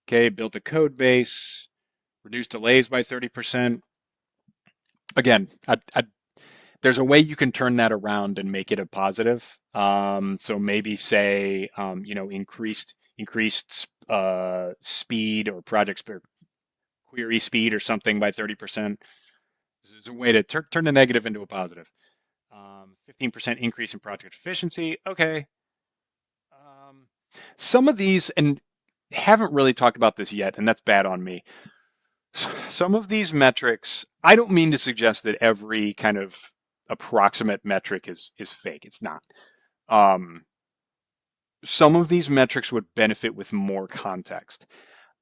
Okay, built a code base, reduced delays by 30%. Again, there's a way you can turn that around and make it a positive. So maybe say, increased speed or query speed or something by 30%. There's a way to turn the negative into a positive. 15% increase in project efficiency. Okay. Um, some of these, and haven't really talked about this yet, and that's bad on me. Some of these metrics, I don't mean to suggest that every kind of approximate metric is fake. It's not. Um, some of these metrics would benefit with more context.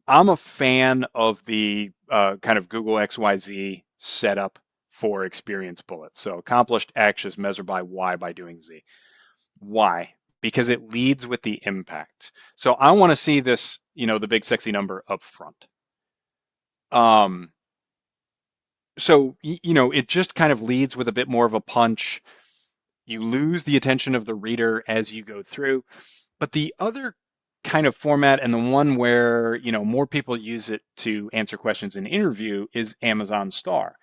I'm a fan of the kind of Google XYZ setup for experience bullets. So accomplished X is measured by Y by doing Z. Why? Because it leads with the impact. So I want to see this, the big sexy number up front. Um, so it just kind of leads with a bit more of a punch. You lose the attention of the reader as you go through. But the other kind of format and the one where, more people use it to answer questions in interview is Amazon Star.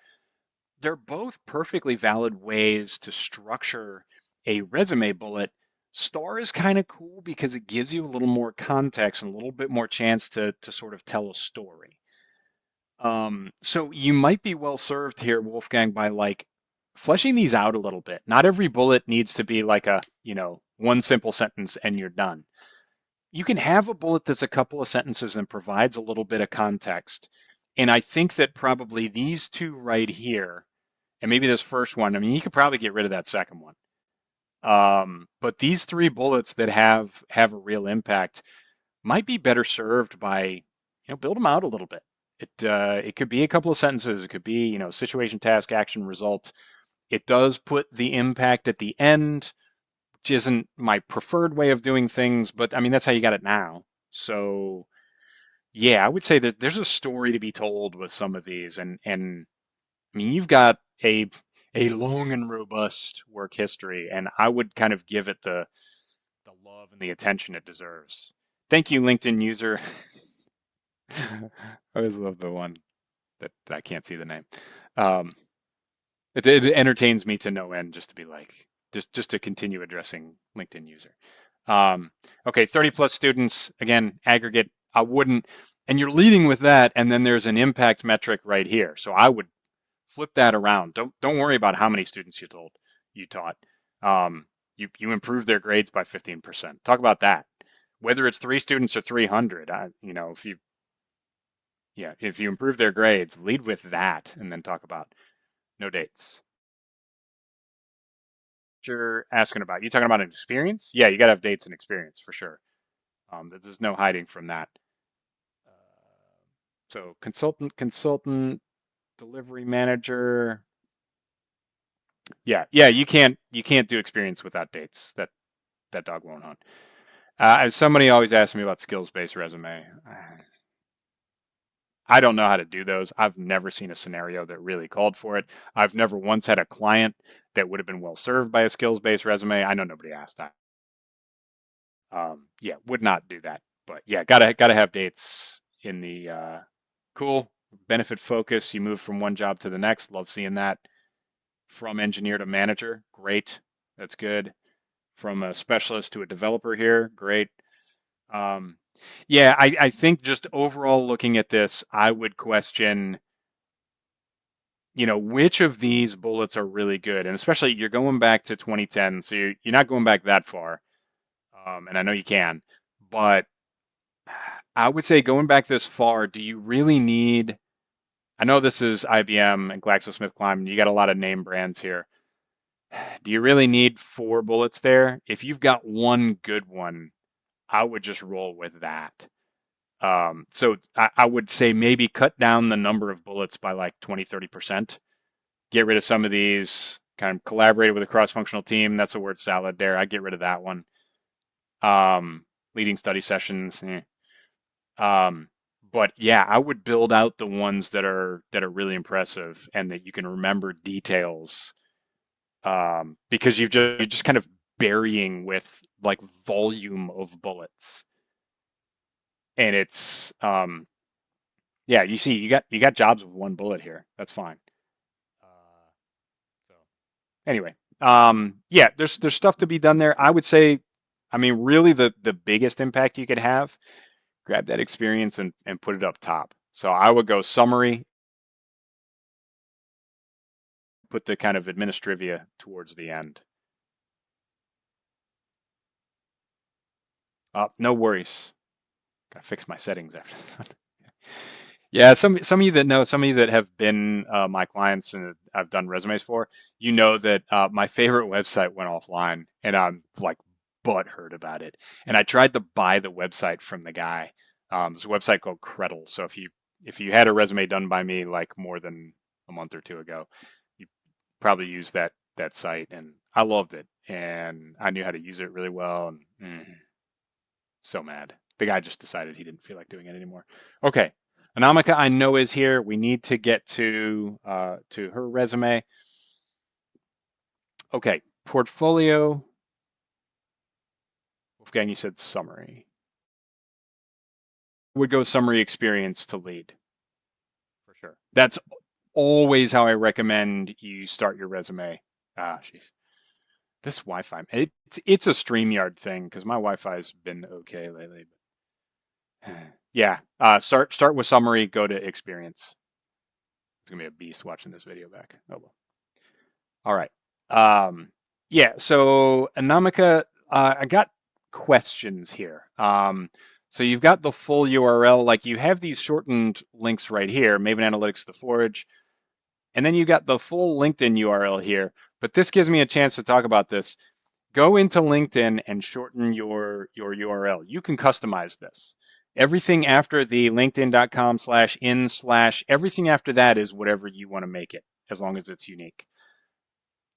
They're both perfectly valid ways to structure a resume bullet. Star is kind of cool because it gives you a little more context and a little bit more chance to sort of tell a story. So you might be well served here, Wolfgang, by like fleshing these out a little bit. Not every bullet needs to be like one simple sentence and you're done. You can have a bullet that's a couple of sentences and provides a little bit of context. And I think that probably these two right here, and maybe this first one, I mean, you could probably get rid of that second one. But these three bullets that have a real impact might be better served by, build them out a little bit. It could be a couple of sentences. It could be, situation, task, action, result. It does put the impact at the end, which isn't my preferred way of doing things, but I mean that's how you got it now. So yeah, I would say that there's a story to be told with some of these, and I mean you've got a long and robust work history, and I would kind of give it the love and the attention it deserves. Thank you, LinkedIn user. I always love the one that I can't see the name. Um, it entertains me to no end just to be like, just to continue addressing LinkedIn user. Um, okay, 30 plus students, again, aggregate, I wouldn't, and you're leading with that, and then there's an impact metric right here. So I would flip that around. Don't worry about how many students you taught. You improved their grades by 15%. Talk about that. Whether it's 3 students or 300, if you improve their grades, lead with that and then talk about no dates. you're asking about. You talking about an experience? Yeah, you got to have dates and experience for sure. There's no hiding from that. Uh, so consultant, delivery manager. Yeah, you can't do experience without dates. That dog won't hunt. As somebody always asks me about skills-based resume, I don't know how to do those. I've never seen a scenario that really called for it. I've never once had a client that would have been well served by a skills-based resume. I know nobody asked that. Yeah, would not do that. But yeah, gotta have dates in the cool benefit focus. You move from one job to the next. Love seeing that. From engineer to manager, great. That's good. From a specialist to a developer here, great. Um, yeah, I think just overall looking at this, I would question, which of these bullets are really good, and especially you're going back to 2010, so you're not going back that far, and I know you can, but I would say going back this far, do you really need? I know this is IBM and GlaxoSmithKline, and you got a lot of name brands here. Do you really need 4 bullets there? If you've got one good one, I would just roll with that. So I would say maybe cut down the number of bullets by like 20-30%. Get rid of some of these, kind of collaborated with a cross-functional team. That's a word salad there. I'd get rid of that one. Leading study sessions. But yeah, I would build out the ones that are really impressive and that you can remember details. Because you're just kind of burying with like volume of bullets. And it's yeah, you see, you got jobs with 1 bullet here. That's fine. So anyway, yeah, there's stuff to be done there. I would say, I mean, really the biggest impact you could have, grab that experience and put it up top. So I would go summary, put the kind of administrivia towards the end. No worries. Gotta fix my settings after that. Yeah, some of you that know, some of you that have been my clients and I've done resumes for, you know that my favorite website went offline, and I'm like butthurt about it. And I tried to buy the website from the guy. There's a website called Credle. So if you had a resume done by me like more than a month or two ago, you probably used that site, and I loved it, and I knew how to use it really well, and so mad. The guy just decided he didn't feel like doing it anymore. Okay. Anamika, I know, is here. We need to get to her resume. Okay, portfolio. Wolfgang, you said summary. Would go summary experience to lead for sure. That's always how I recommend you start your resume. Jeez, this Wi-Fi. It's a StreamYard thing because my Wi-Fi's been okay lately. Yeah, start with summary. Go to experience. It's gonna be a beast watching this video back. Oh well. All right. Yeah, so Anamika, I got questions here. So you've got the full URL, like you have these shortened links right here, Maven Analytics, the Forge, and then you got the full LinkedIn URL here. But this gives me a chance to talk about this. Go into LinkedIn and shorten your URL. You can customize this. Everything after the linkedin.com/in/ everything after that is whatever you want to make it, as long as it's unique.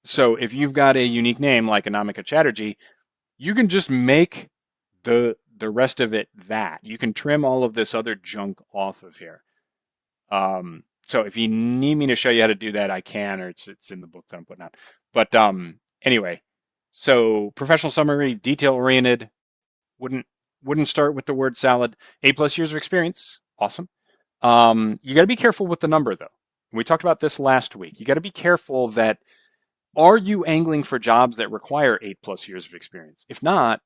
So if you've got a unique name like Anamika Chatterjee, you can just make the rest of it that. You can trim all of this other junk off of here. So if you need me to show you how to do that, I can, or it's in the book that I'm putting out. But anyway, so professional summary, detail oriented, wouldn't start with the word salad. 8+ years of experience, awesome. You got to be careful with the number though. We talked about this last week. You got to be careful that, are you angling for jobs that require 8+ years of experience? If not,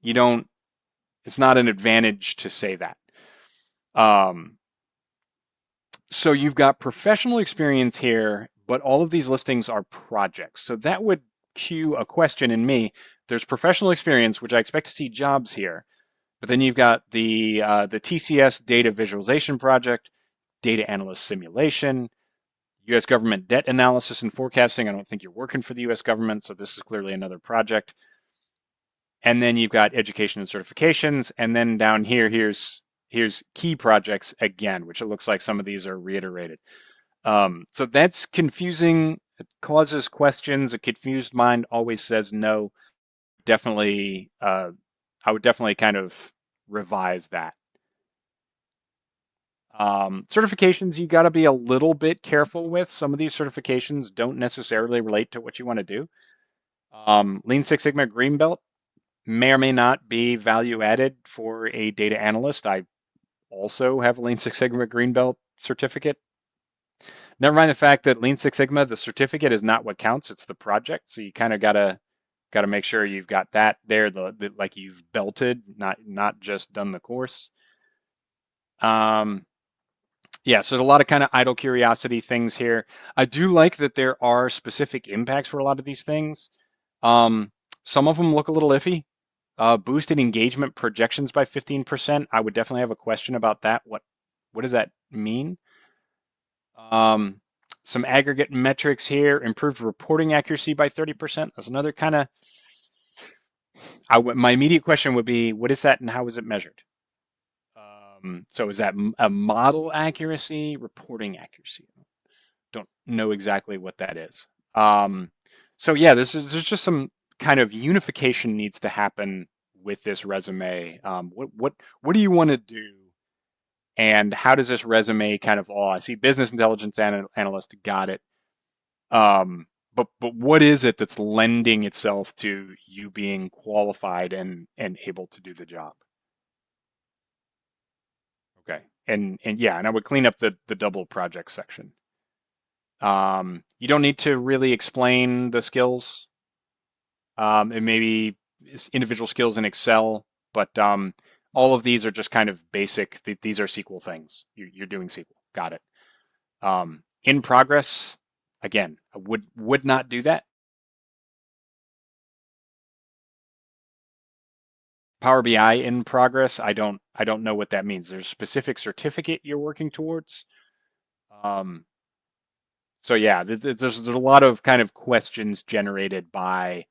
you don't, it's not an advantage to say that. So you've got professional experience here, but all of these listings are projects. So that would cue a question in me. There's professional experience, which I expect to see jobs here, but then you've got the TCS data visualization project, data analyst simulation, U.S. government debt analysis and forecasting. I don't think you're working for the U.S. government, so this is clearly another project. And then you've got education and certifications. And then down here, here's key projects again, which it looks like some of these are reiterated. So that's confusing. It causes questions. A confused mind always says no. Definitely, I would definitely kind of revise that. Certifications, you got to be a little bit careful with. Some of these certifications don't necessarily relate to what you want to do. Lean Six Sigma Green Belt may or may not be value added for a data analyst. I also have a Lean Six Sigma Green Belt certificate. Never mind the fact that Lean Six Sigma, the certificate is not what counts; it's the project. So you kind of gotta make sure you've got that there, like you've belted, not just done the course. Yeah, so there's a lot of kind of idle curiosity things here. I do like that there are specific impacts for a lot of these things. Some of them look a little iffy. Boosted engagement projections by 15%. I would definitely have a question about that. What does that mean? Some aggregate metrics here. Improved reporting accuracy by 30%. That's another kind of. My immediate question would be, what is that and how is it measured? So is that a model accuracy, reporting accuracy? Don't know exactly what that is. So yeah, there's just some kind of unification needs to happen with this resume. What do you want to do, and how does this resume kind of all? I see business intelligence analyst, got it. But what is it that's lending itself to you being qualified and able to do the job? Okay, and yeah, and I would clean up the double project section. You don't need to really explain the skills, and maybe individual skills in Excel, but all of these are just kind of basic. These are SQL things. You're doing SQL. Got it. In progress, again, I would not do that. Power BI in progress, I don't know what that means. There's a specific certificate you're working towards. Um, so yeah, there's a lot of kind of questions generated by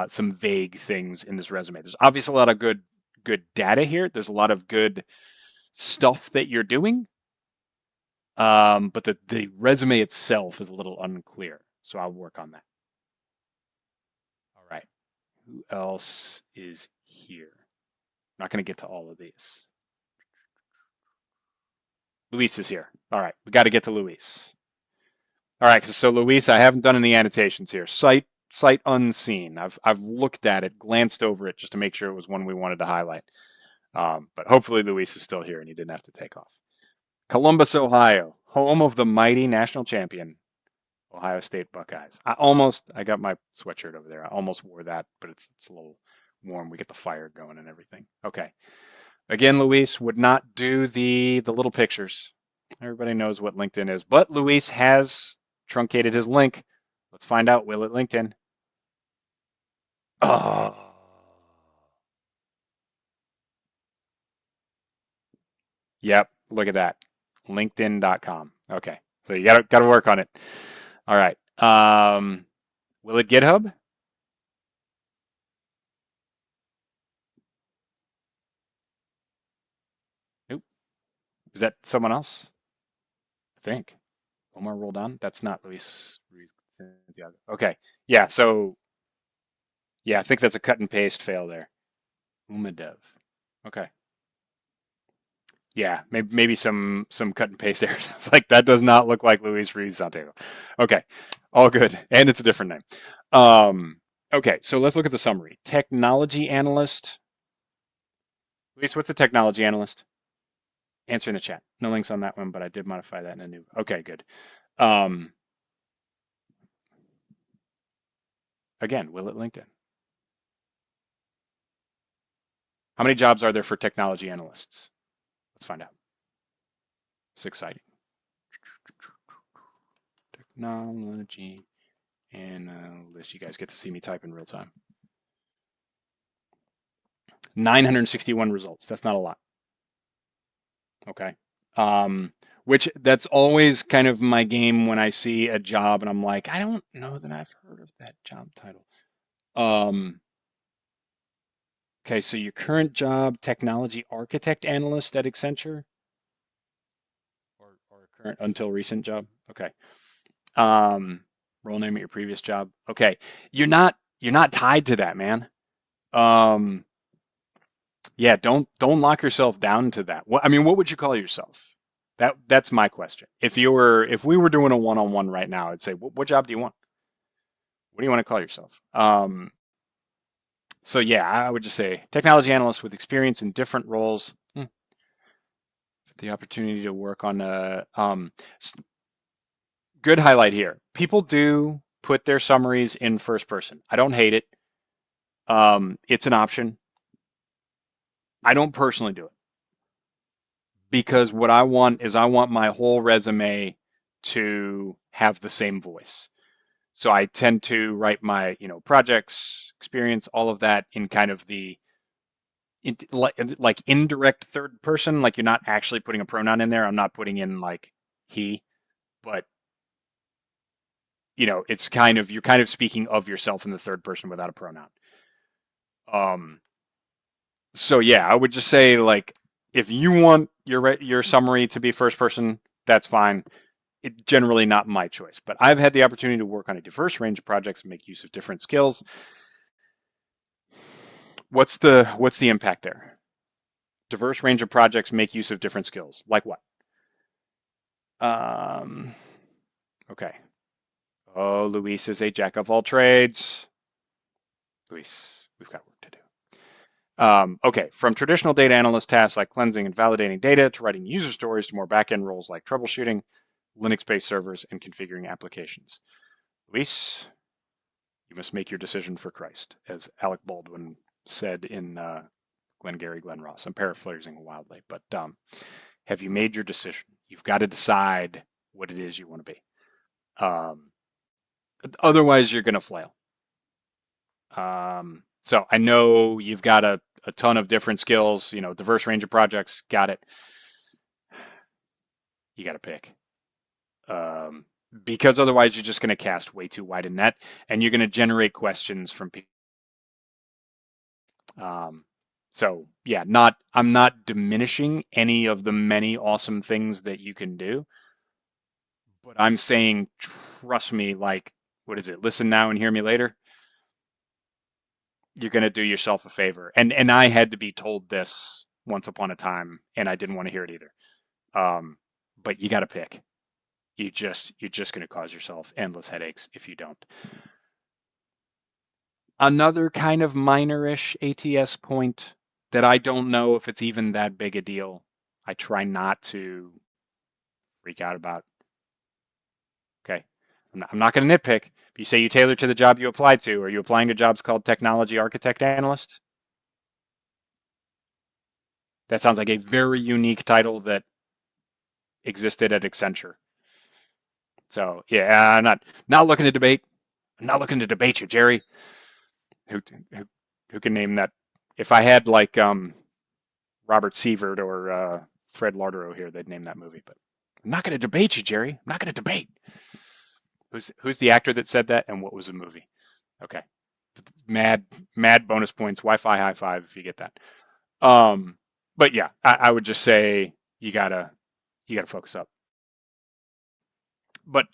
some vague things in this resume. There's obviously a lot of good data here. There's a lot of good stuff that you're doing, but the resume itself is a little unclear. So I'll work on that. All right. Who else is here? I'm not going to get to all of these. Luis is here. All right, we got to get to Luis. All right, so Luis, I haven't done any annotations here. Sight unseen. I've looked at it, glanced over it just to make sure it was one we wanted to highlight. But hopefully Luis is still here and he didn't have to take off. Columbus, Ohio, home of the mighty national champion, Ohio State Buckeyes. I got my sweatshirt over there. I almost wore that, but it's a little warm. We get the fire going and everything. Okay. Again, Luis would not do the little pictures. Everybody knows what LinkedIn is, but Luis has truncated his link. Let's find out. Will it LinkedIn? Oh. Yep, look at that. LinkedIn.com. Okay. So you gotta work on it. All right. Will it GitHub? Nope. Is that someone else? I think. One more roll down. That's not Luis Santiago. Okay. Yeah, so yeah, I think that's a cut and paste fail there. Umadev. Okay. Yeah, maybe some cut and paste there. It's like that does not look like Luis Ruiz Santiago. Okay, all good, and it's a different name. Okay, so let's look at the summary. Technology analyst. Luis, what's a technology analyst? Answer in the chat. No links on that one, but I did modify that in a new. Okay, good. Again, will it LinkedIn? How many jobs are there for technology analysts? Let's find out. It's exciting. Technology analyst. You guys get to see me type in real time. 961 results. That's not a lot. Okay. Which that's always kind of my game when I see a job and I'm like, I don't know that I've heard of that job title. Um, okay, so your current job, technology architect analyst at Accenture, or current until recent job. Okay. Um, role name at your previous job. Okay. You're not tied to that, man. Um, yeah, don't lock yourself down to that. What I mean, what would you call yourself? That's my question. If we were doing a one-on-one right now, I'd say, what job do you want? What do you want to call yourself? So yeah, I would just say technology analyst with experience in different roles. The opportunity to work on a good highlight here. People do put their summaries in first person. I don't hate it. It's an option. I don't personally do it because what I want is I want my whole resume to have the same voice. So I tend to write my, projects, experience, all of that in kind of the like indirect third person. Like you're not actually putting a pronoun in there. I'm not putting in like he, but it's kind of you're kind of speaking of yourself in the third person without a pronoun. Um, so yeah, I would just say like if you want your summary to be first person, that's fine. It's generally not my choice, but I've had the opportunity to work on a diverse range of projects and make use of different skills. What's the impact there? Diverse range of projects make use of different skills. Like what? Um, okay. Oh, Luis is a jack of all trades. Luis, we've got work to do. Okay, from traditional data analyst tasks like cleansing and validating data to writing user stories to more back-end roles like troubleshooting, Linux-based servers, and configuring applications. Luis, you must make your decision for Christ, as Alec Baldwin said in Glengarry Glen Ross. I'm paraphrasing wildly, but have you made your decision? You've got to decide what it is you want to be. Otherwise, you're going to flail. So I know you've got a ton of different skills, diverse range of projects. Got it. You got to pick. Because otherwise you're just going to cast way too wide a net and you're going to generate questions from people. So yeah, I'm not diminishing any of the many awesome things that you can do, but I'm saying, trust me, like, what is it? Listen now and hear me later. You're going to do yourself a favor. And I had to be told this once upon a time and I didn't want to hear it either. But you got to pick. You're just going to cause yourself endless headaches if you don't. Another kind of minor-ish ATS point that I don't know if it's even that big a deal. I try not to freak out about. Okay. I'm not going to nitpick. If you say you tailor to the job you apply to, are you applying to jobs called technology architect analyst? That sounds like a very unique title that existed at Accenture. So yeah, I'm not looking to debate. I'm not looking to debate you, Jerry. Who who, who can name that? If I had like Robert Sievert or Fred Larderow here, they'd name that movie. But I'm not going to debate you, Jerry. I'm not going to debate. Who's the actor that said that, and what was the movie? Okay, mad bonus points. Wi-Fi high five if you get that. But yeah, I would just say you gotta focus up. But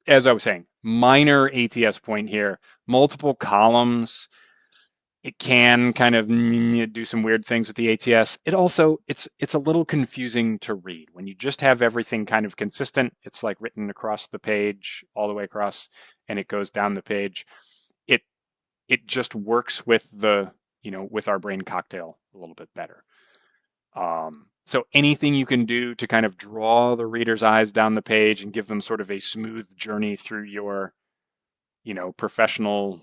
as I was saying, minor ATS point here. Multiple columns. It can kind of do some weird things with the ATS. It's a little confusing to read when you just have everything kind of consistent. It's like written across the page all the way across, and it goes down the page. It it just works with with our brain cocktail a little bit better. So anything you can do to kind of draw the reader's eyes down the page and give them sort of a smooth journey through your professional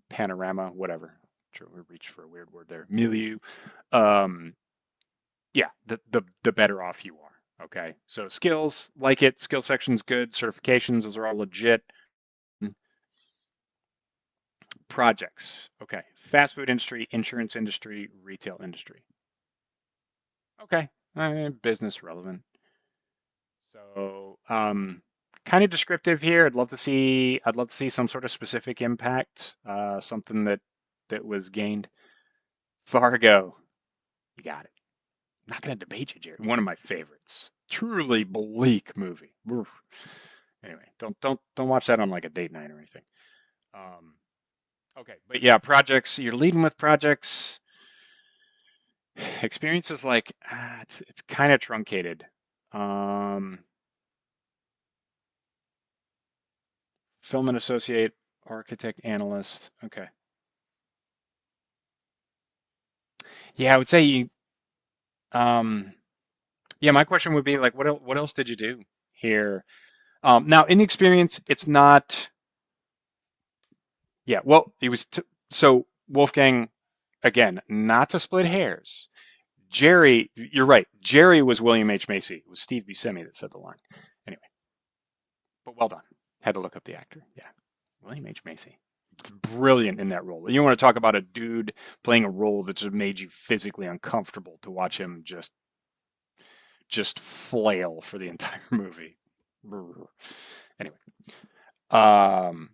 panorama, whatever. We reach for a weird word there. Milieu. Um, yeah, the better off you are. Okay, so skills, like it. Skill section's good. Certifications, those are all legit. Projects. Okay, fast food industry, insurance industry, retail industry. Okay, business relevant. So, kind of descriptive here. I'd love to see some sort of specific impact, something that was gained. Fargo, you got it. I'm not going to debate you, Jerry. One of my favorites. Truly bleak movie. Oof. Anyway, don't watch that on like a date night or anything. Um, okay, but yeah, projects. You're leading with projects. Experiences like it's kind of truncated. Um, Film and associate, architect, analyst. Okay. Yeah, I would say um, yeah, my question would be like, what else did you do here? Now, in experience, it's not. Yeah, well, he was so Wolfgang again, not to split hairs. Jerry, you're right. Jerry was William H. Macy. It was Steve Buscemi that said the line. Anyway, but well done. Had to look up the actor. Yeah, William H. Macy. Brilliant in that role. You want to talk about a dude playing a role that just made you physically uncomfortable to watch him just flail for the entire movie. Anyway, um,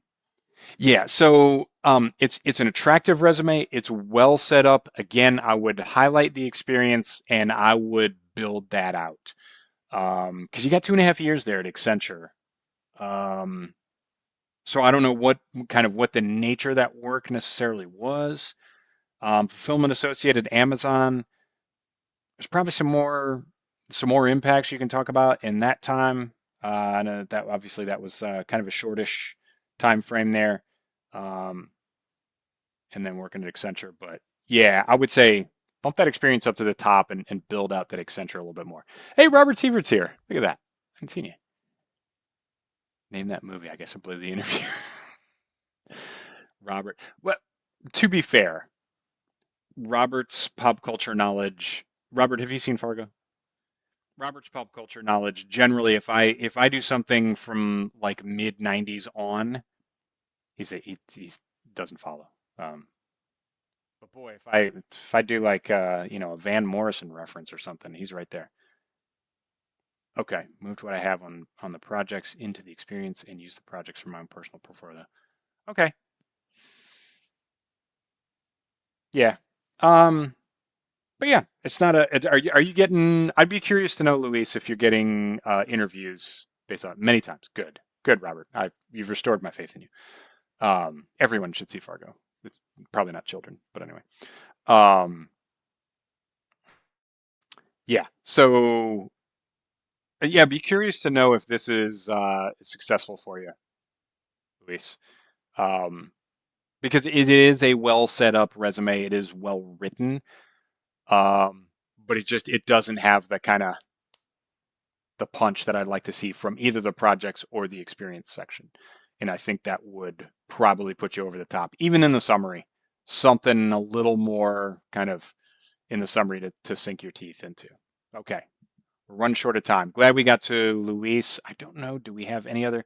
yeah. So it's an attractive resume. It's well set up. Again, I would highlight the experience and I would build that out because you got 2.5 years there at Accenture. Um, so I don't know what the nature of that work necessarily was. Fulfillment Associate at Amazon. There's probably some more impacts you can talk about in that time. I know that obviously that was kind of a shortish time frame there, um, and then working at Accenture. But yeah, I would say bump that experience up to the top and build out that Accenture a little bit more. Hey, Robert Sievert's here. Look at that. I haven't seen you. Name that movie. I guess I blew the interview. Robert. Well, to be fair, Robert's pop culture knowledge. Robert, have you seen Fargo? Robert's pop culture knowledge generally, if I do something from like mid '90s on, he doesn't follow. Um, but boy, if I do like a Van Morrison reference or something, he's right there. Okay, moved what I have on the projects into the experience and use the projects for my own personal portfolio. Okay, yeah. Um, but yeah, it's not a. Are you getting? I'd be curious to know, Luis, if you're getting interviews based on many times. Good, Robert. You've restored my faith in you. Everyone should see Fargo. It's probably not children, but anyway. Um, yeah. So yeah, be curious to know if this is successful for you, Luis. Um, because it is a well set up resume. It is well written. Um, but it doesn't have the punch that I'd like to see from either the projects or the experience section. And I think that would probably put you over the top, even in the summary. Something a little more kind of in the summary to sink your teeth into. Okay, we're running short of time. Glad we got to Luis. I don't know. Do we have any other?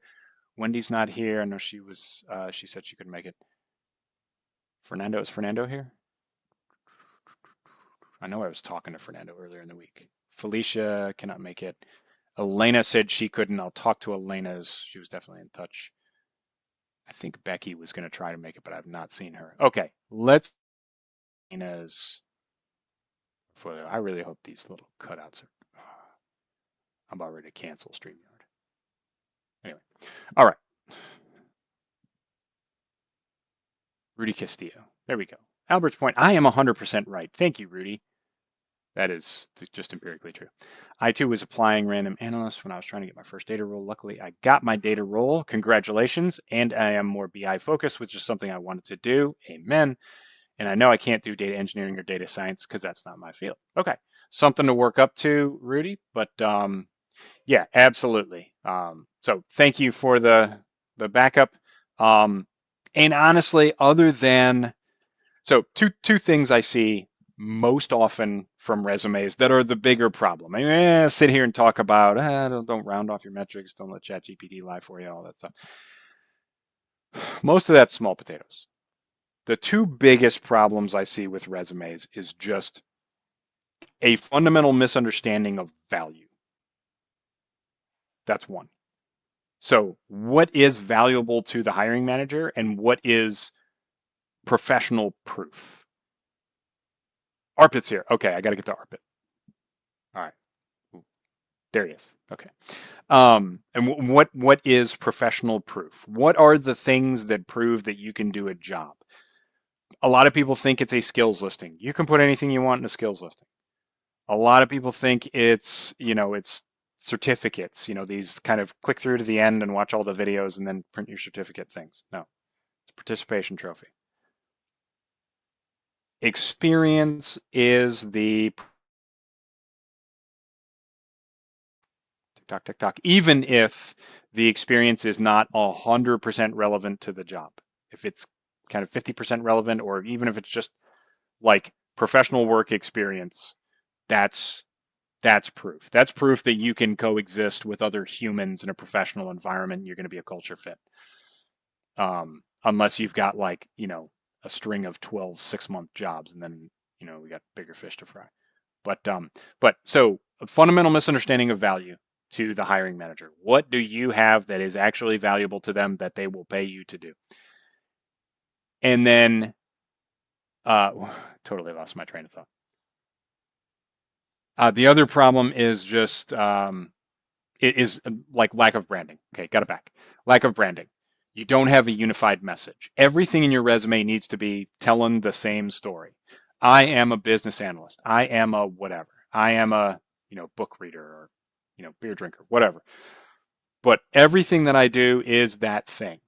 Wendy's not here. I know she was. She said she couldn't make it. Fernando, is Fernando here? I know I was talking to Fernando earlier in the week. Felicia cannot make it. Elena said she couldn't. I'll talk to Elena's. She was definitely in touch. I think Becky was going to try to make it, but I've not seen her. Okay, let's. Elena's. I really hope these little cutouts are. I'm about ready to cancel StreamYard. Anyway, all right. Rudy Castillo. There we go. Albert's point. I am 100% right. Thank you, Rudy. That is just empirically true. I too was applying random analysts when I was trying to get my first data role. Luckily, I got my data role. Congratulations. And I am more BI focused, which is something I wanted to do. Amen. And I know I can't do data engineering or data science because that's not my field. Okay. Something to work up to, Rudy. But yeah, absolutely. So thank you for the backup. And honestly, other than so two things I see most often from resumes that are the bigger problem. I mean, sit here and talk about don't round off your metrics, don't let ChatGPT lie for you, all that stuff. Most of that's small potatoes. The two biggest problems I see with resumes is just a fundamental misunderstanding of value. That's one. So what is valuable to the hiring manager and what is professional proof? Arpit's here. Okay, I got to get to Arpit. All right. There he is. Okay. And what is professional proof? What are the things that prove that you can do a job? A lot of people think it's a skills listing. You can put anything you want in a skills listing. A lot of people think it's certificates, these kind of click through to the end and watch all the videos and then print your certificate things. No, it's a participation trophy. Experience is the tick tock, even if the experience is not 100% relevant to the job. If it's kind of 50% relevant, or even if it's just like professional work experience, that's proof. That's proof that you can coexist with other humans in a professional environment. And you're going to be a culture fit. Unless you've got a string of 12 6-month jobs, and then we got bigger fish to fry. But so a fundamental misunderstanding of value to the hiring manager. What do you have that is actually valuable to them that they will pay you to do? And then totally lost my train of thought. The other problem is just it is like lack of branding. Okay, got it back. Lack of branding. You don't have a unified message. Everything in your resume needs to be telling the same story. I am a business analyst. I am a whatever. I am a book reader, or beer drinker, whatever. But everything that I do is that thing.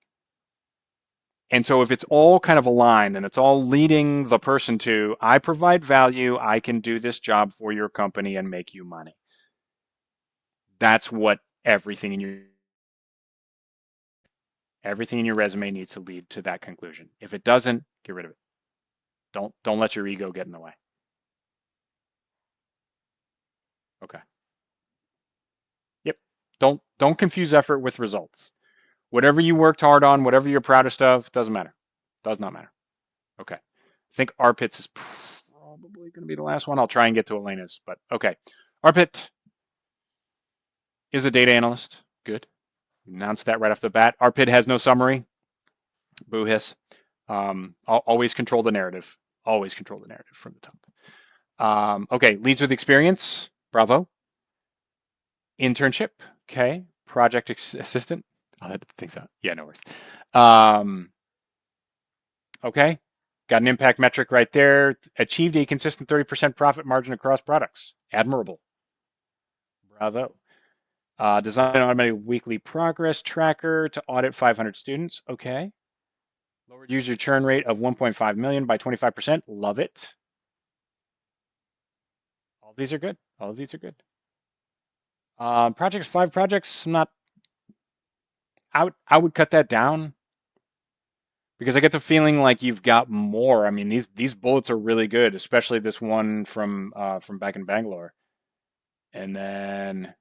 And so if it's all kind of aligned and it's all leading the person to, I provide value, I can do this job for your company and make you money. That's what everything in your resume needs to lead to that conclusion. If it doesn't, get rid of it. Don't let your ego get in the way. Okay. Yep. Don't confuse effort with results. Whatever you worked hard on, whatever you're proudest of, doesn't matter. Does not matter. Okay. I think Arpit's is probably going to be the last one. I'll try and get to Elena's, but okay. Arpit is a data analyst. Good. Announced that right off the bat. Arpit has no summary. Boo hiss. Always control the narrative. Always control the narrative from the top. Okay. Leads with experience. Bravo. Internship. Okay. Project assistant. I'll edit things out. Yeah, no worries. Okay. Got an impact metric right there. Achieved a consistent 30% profit margin across products. Admirable. Bravo. Design an automated weekly progress tracker to audit 500 students. Okay. Lowered user churn rate of 1.5 million by 25%. Love it. All of these are good. All of these are good. Projects, 5 projects, not. I would cut that down because I get the feeling like you've got more. I mean, these bullets are really good, especially this one from back in Bangalore. And then,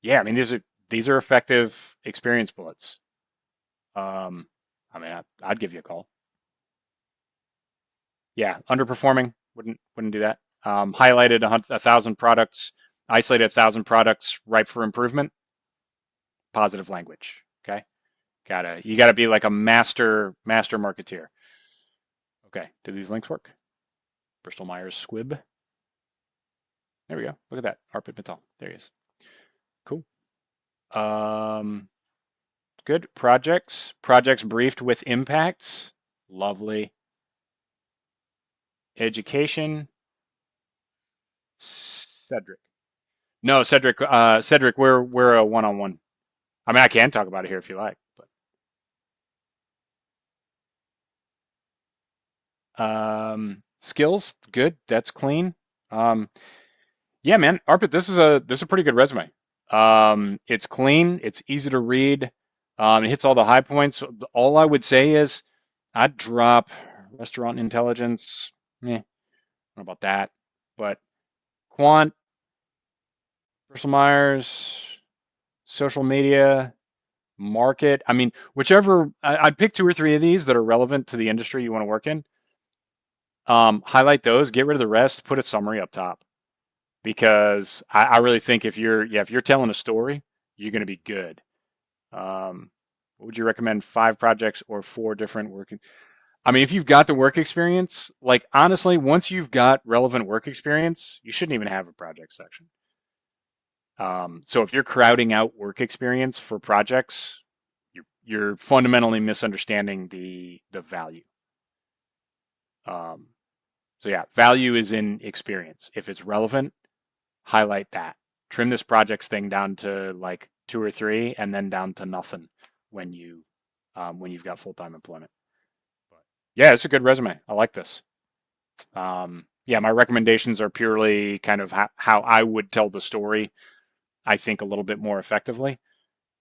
yeah, I mean, these are effective experience bullets. I mean, I'd give you a call. Yeah, underperforming, wouldn't do that. Highlighted 1,000 products, isolated 1,000 products ripe for improvement. Positive language. Okay, you gotta be like a master marketeer. Okay, do these links work? Bristol Myers Squibb. There we go. Look at that. Arpit Mittal. There he is. Cool. Good. Projects briefed with impacts. Lovely. Education. Cedric. No, Cedric. Cedric, we're a one-on-one. I mean, I can talk about it here if you like, but skills, good. That's clean. Yeah, man, Arpit, this is a pretty good resume. It's clean. It's easy to read. It hits all the high points. All I would say is, I'd drop restaurant intelligence. I don't know about that, but quant, Bristol Myers, social media, market. I mean, whichever. I'd pick 2 or 3 of these that are relevant to the industry you want to work in. Highlight those. Get rid of the rest. Put a summary up top, because I really think if you're telling a story, you're going to be good. What would you recommend? 5 projects or 4 different working? I mean, if you've got the work experience, like honestly, once you've got relevant work experience, you shouldn't even have a project section. So if you're crowding out work experience for projects, you're fundamentally misunderstanding the value. Um, so yeah, value is in experience. If it's relevant, highlight that. Trim this projects thing down to like 2 or 3, and then down to nothing when when you've got full-time employment. But yeah, it's a good resume. I like this. Yeah, my recommendations are purely kind of how I would tell the story. I think a little bit more effectively.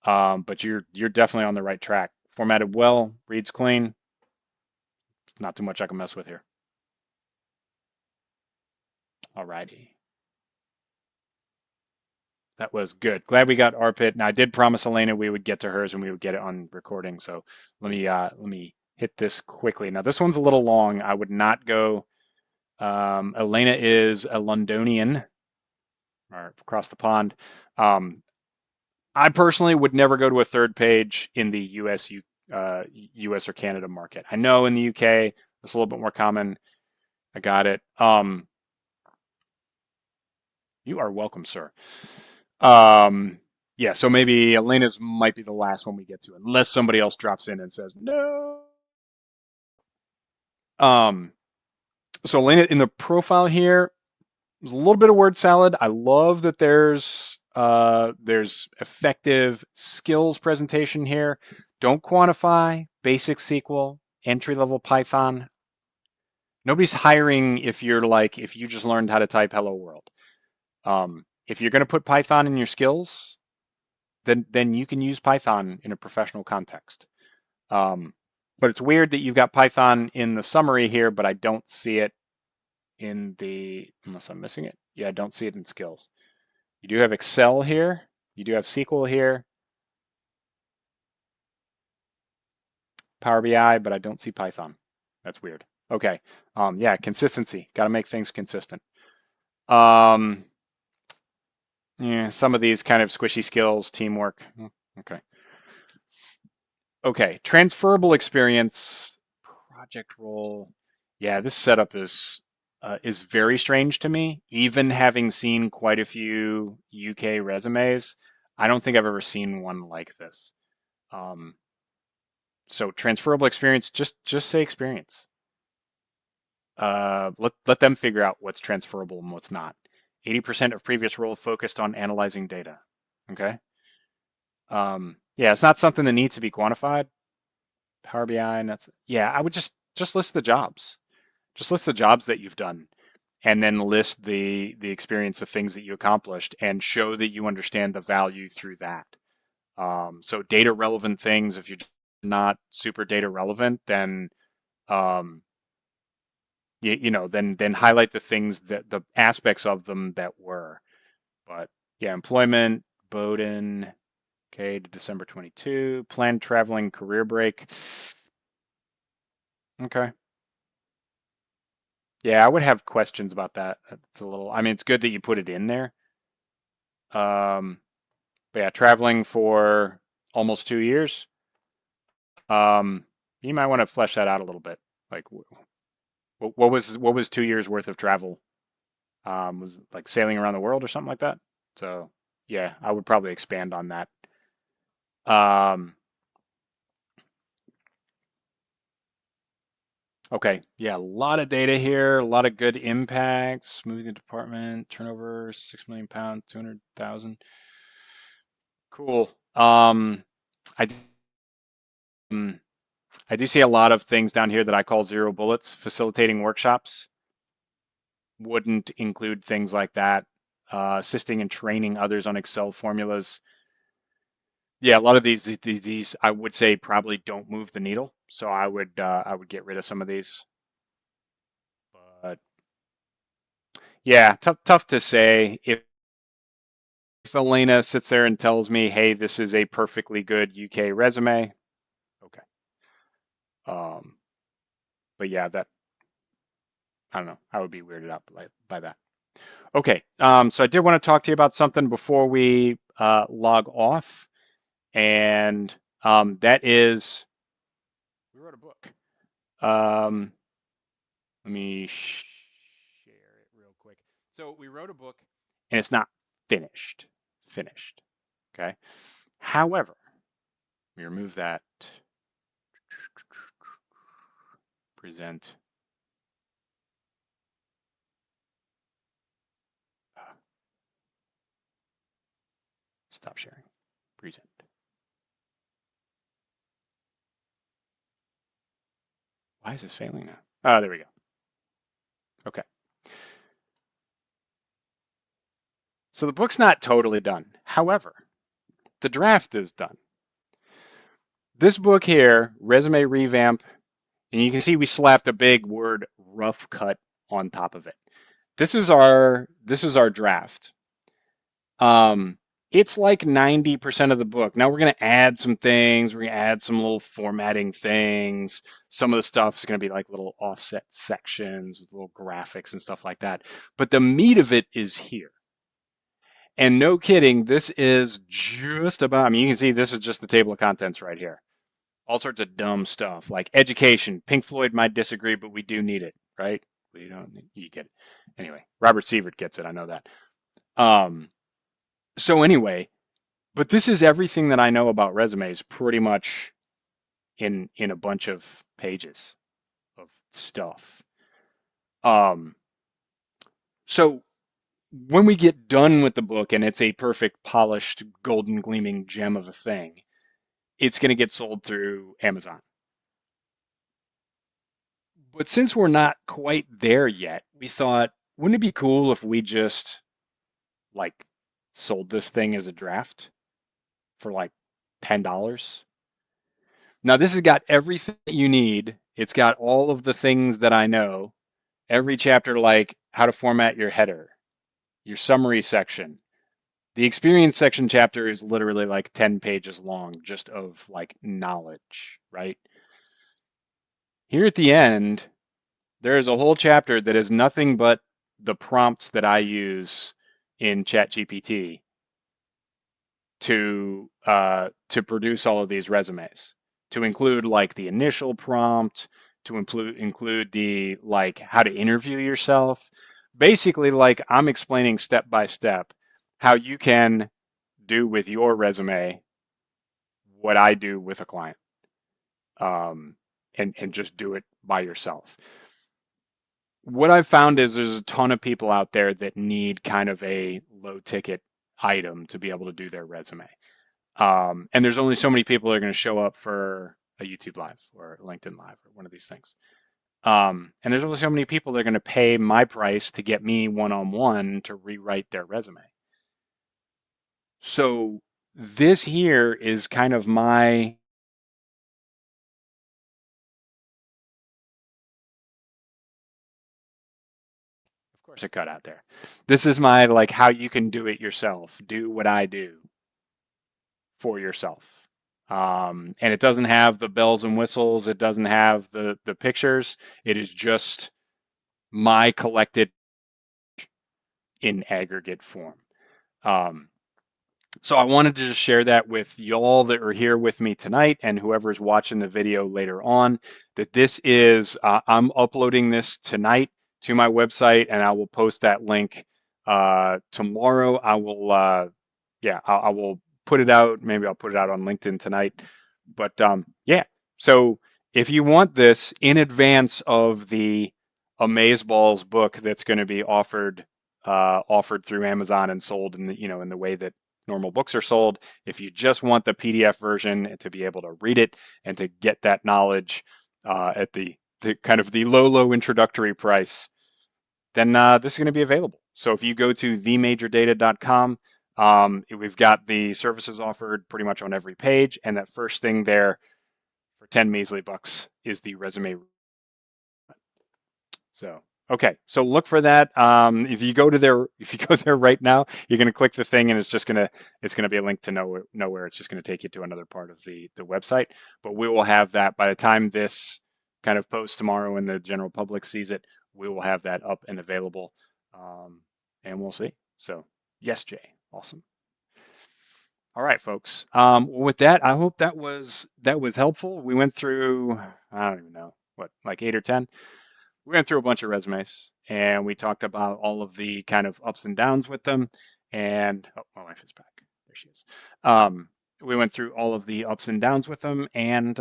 But you're definitely on the right track. Formatted well, reads clean. Not too much I can mess with here. Alrighty. That was good. Glad we got Arpit. Now I did promise Elena we would get to hers and we would get it on recording. So let me hit this quickly. Now this one's a little long. I would not go. Elena is a Londonian, or across the pond. Um, I personally would never go to a third page in the US or Canada market. I know in the UK it's a little bit more common. I got it. You are welcome, sir. Um, yeah, so maybe Elena's might be the last one we get to, unless somebody else drops in and says no. Um, so Elena in the profile here, there's a little bit of word salad. I love that there's effective skills presentation here. Don't quantify, basic SQL, entry level Python. Nobody's hiring if you just learned how to type hello world. If you're going to put Python in your skills, then you can use Python in a professional context. Um, but it's weird that you've got Python in the summary here, but I don't see it unless I'm missing it. Yeah, I don't see it in skills. You do have Excel here. You do have SQL here, Power BI, but I don't see Python. That's weird. Okay. Yeah, consistency. Got to make things consistent. Um, yeah, some of these kind of squishy skills, teamwork. Okay. Okay. Transferable experience, project role. Yeah, this setup is very strange to me. Even having seen quite a few UK resumes, I don't think I've ever seen one like this. Um, so transferable experience, just say experience. Let them figure out what's transferable and what's not. 80% of previous role focused on analyzing data. Okay. Yeah, it's not something that needs to be quantified. Power BI, and that's yeah. I would just list the jobs. Just list the jobs that you've done, and then list the experience of things that you accomplished, and show that you understand the value through that. So data relevant things. If you're not super data relevant, then um, then highlight the things that the aspects of them that were. But yeah, employment, Bowdoin, okay, to December 22, planned traveling career break. Okay. Yeah, I would have questions about that. It's a little, I mean, it's good that you put it in there. Um, but yeah, traveling for almost 2 years. Um, you might want to flesh that out a little bit. Like, what was 2 years worth of travel? Was it like sailing around the world or something like that? So yeah, I would probably expand on that. Um, okay, yeah, a lot of data here, a lot of good impacts. Moving the department, turnover, 6 million pounds, 200,000. Cool. I do, mm, I do see a lot of things down here that I call zero bullets. Facilitating workshops wouldn't include things like that. Assisting and training others on Excel formulas. Yeah, a lot of these I would say probably don't move the needle. So I would get rid of some of these. But yeah, tough to say. If Elena sits there and tells me, "Hey, this is a perfectly good UK resume," okay. But yeah, that I don't know. I would be weirded out by that. Okay, so I did want to talk to you about something before we log off, and that is we wrote a book. Um, let me share it real quick. So we wrote a book, and it's not finished. Finished. Okay. However, we remove that. Present. Stop sharing. Present. Why is this failing now? Oh, there we go. Okay. So the book's not totally done. However, the draft is done. This book here, Resume Revamp, and you can see we slapped a big word rough cut on top of it. This is our draft. It's like 90% of the book. Now we're going to add some things. We're going to add some little formatting things. Some of the stuff is going to be like little offset sections with little graphics and stuff like that. But the meat of it is here. And no kidding, this is just about, I mean, you can see this is just the table of contents right here. All sorts of dumb stuff like education. Pink Floyd might disagree, but we do need it, right? We don't, you get it. Anyway, Robert Sievert gets it. I know that. Um, so anyway, but this is everything that I know about resumes pretty much in a bunch of pages of stuff. Um, so when we get done with the book and it's a perfect, polished, golden, gleaming gem of a thing, it's going to get sold through Amazon. But since we're not quite there yet, we thought, wouldn't it be cool if we just like sold this thing as a draft for like $10? Now, this has got everything that you need. It's got all of the things that I know. Every chapter, like how to format your header, your summary section. The experience section chapter is literally like 10 pages long just of like knowledge, right? Here at the end, there is a whole chapter that is nothing but the prompts that I use in ChatGPT to produce all of these resumes, to include like the initial prompt, to include the like how to interview yourself. Basically, like I'm explaining step by step how you can do with your resume what I do with a client, um, and just do it by yourself. What I've found is there's a ton of people out there that need kind of a low ticket item to be able to do their resume. And there's only so many people that are going to show up for a YouTube Live or LinkedIn Live or one of these things. And there's only so many people that are going to pay my price to get me one-on-one to rewrite their resume. So this here is kind of my, of course it cut out there. This is my like how you can do it yourself. Do what I do for yourself. And it doesn't have the bells and whistles. It doesn't have the pictures. It is just my collected in aggregate form. Um, so I wanted to just share that with y'all that are here with me tonight and whoever's watching the video later on, that this is, I'm uploading this tonight to my website and I will post that link tomorrow. I will, I will put it out. Maybe I'll put it out on LinkedIn tonight. But yeah, so if you want this in advance of the Amazeballs book that's going to be offered through Amazon and sold in the in the way that normal books are sold. If you just want the PDF version to be able to read it and to get that knowledge at the kind of the low introductory price, then this is going to be available. So if you go to themajordata.com, we've got the services offered pretty much on every page, and that first thing there for 10 measly bucks is the resume. So okay, so look for that. If you go there right now, you're going to click the thing, and it's going to be a link to nowhere. It's just going to take you to another part of the website. But we will have that by the time this kind of posts tomorrow, and the general public sees it. We will have that up and available. and we'll see. So yes, Jay, awesome. All right, folks. With that, I hope that was helpful. We went through, I don't even know what, like 8 or 10. We went through a bunch of resumes and we talked about all of the kind of ups and downs with them. And oh, my wife is back. There she is. We went through all of the ups and downs with them and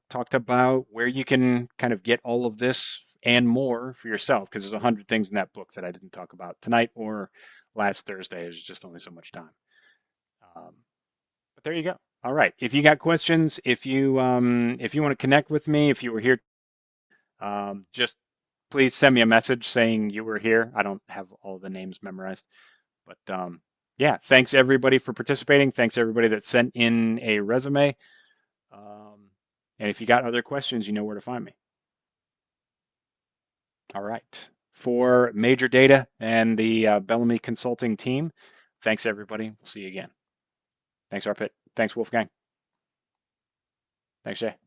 talked about where you can kind of get all of this and more for yourself, because there's 100 things in that book that I didn't talk about tonight or last Thursday. There's just only so much time. But there you go. All right. If you got questions, if you want to connect with me, if you were here, just please send me a message saying you were here. I don't have all the names memorized, but yeah, thanks everybody for participating. Thanks everybody that sent in a resume. And if you got other questions, you know where to find me. All right. For Major Data and the Bellamy Consulting team, thanks everybody. We'll see you again. Thanks, Arpit. Thanks, Wolfgang. Thanks, Jay.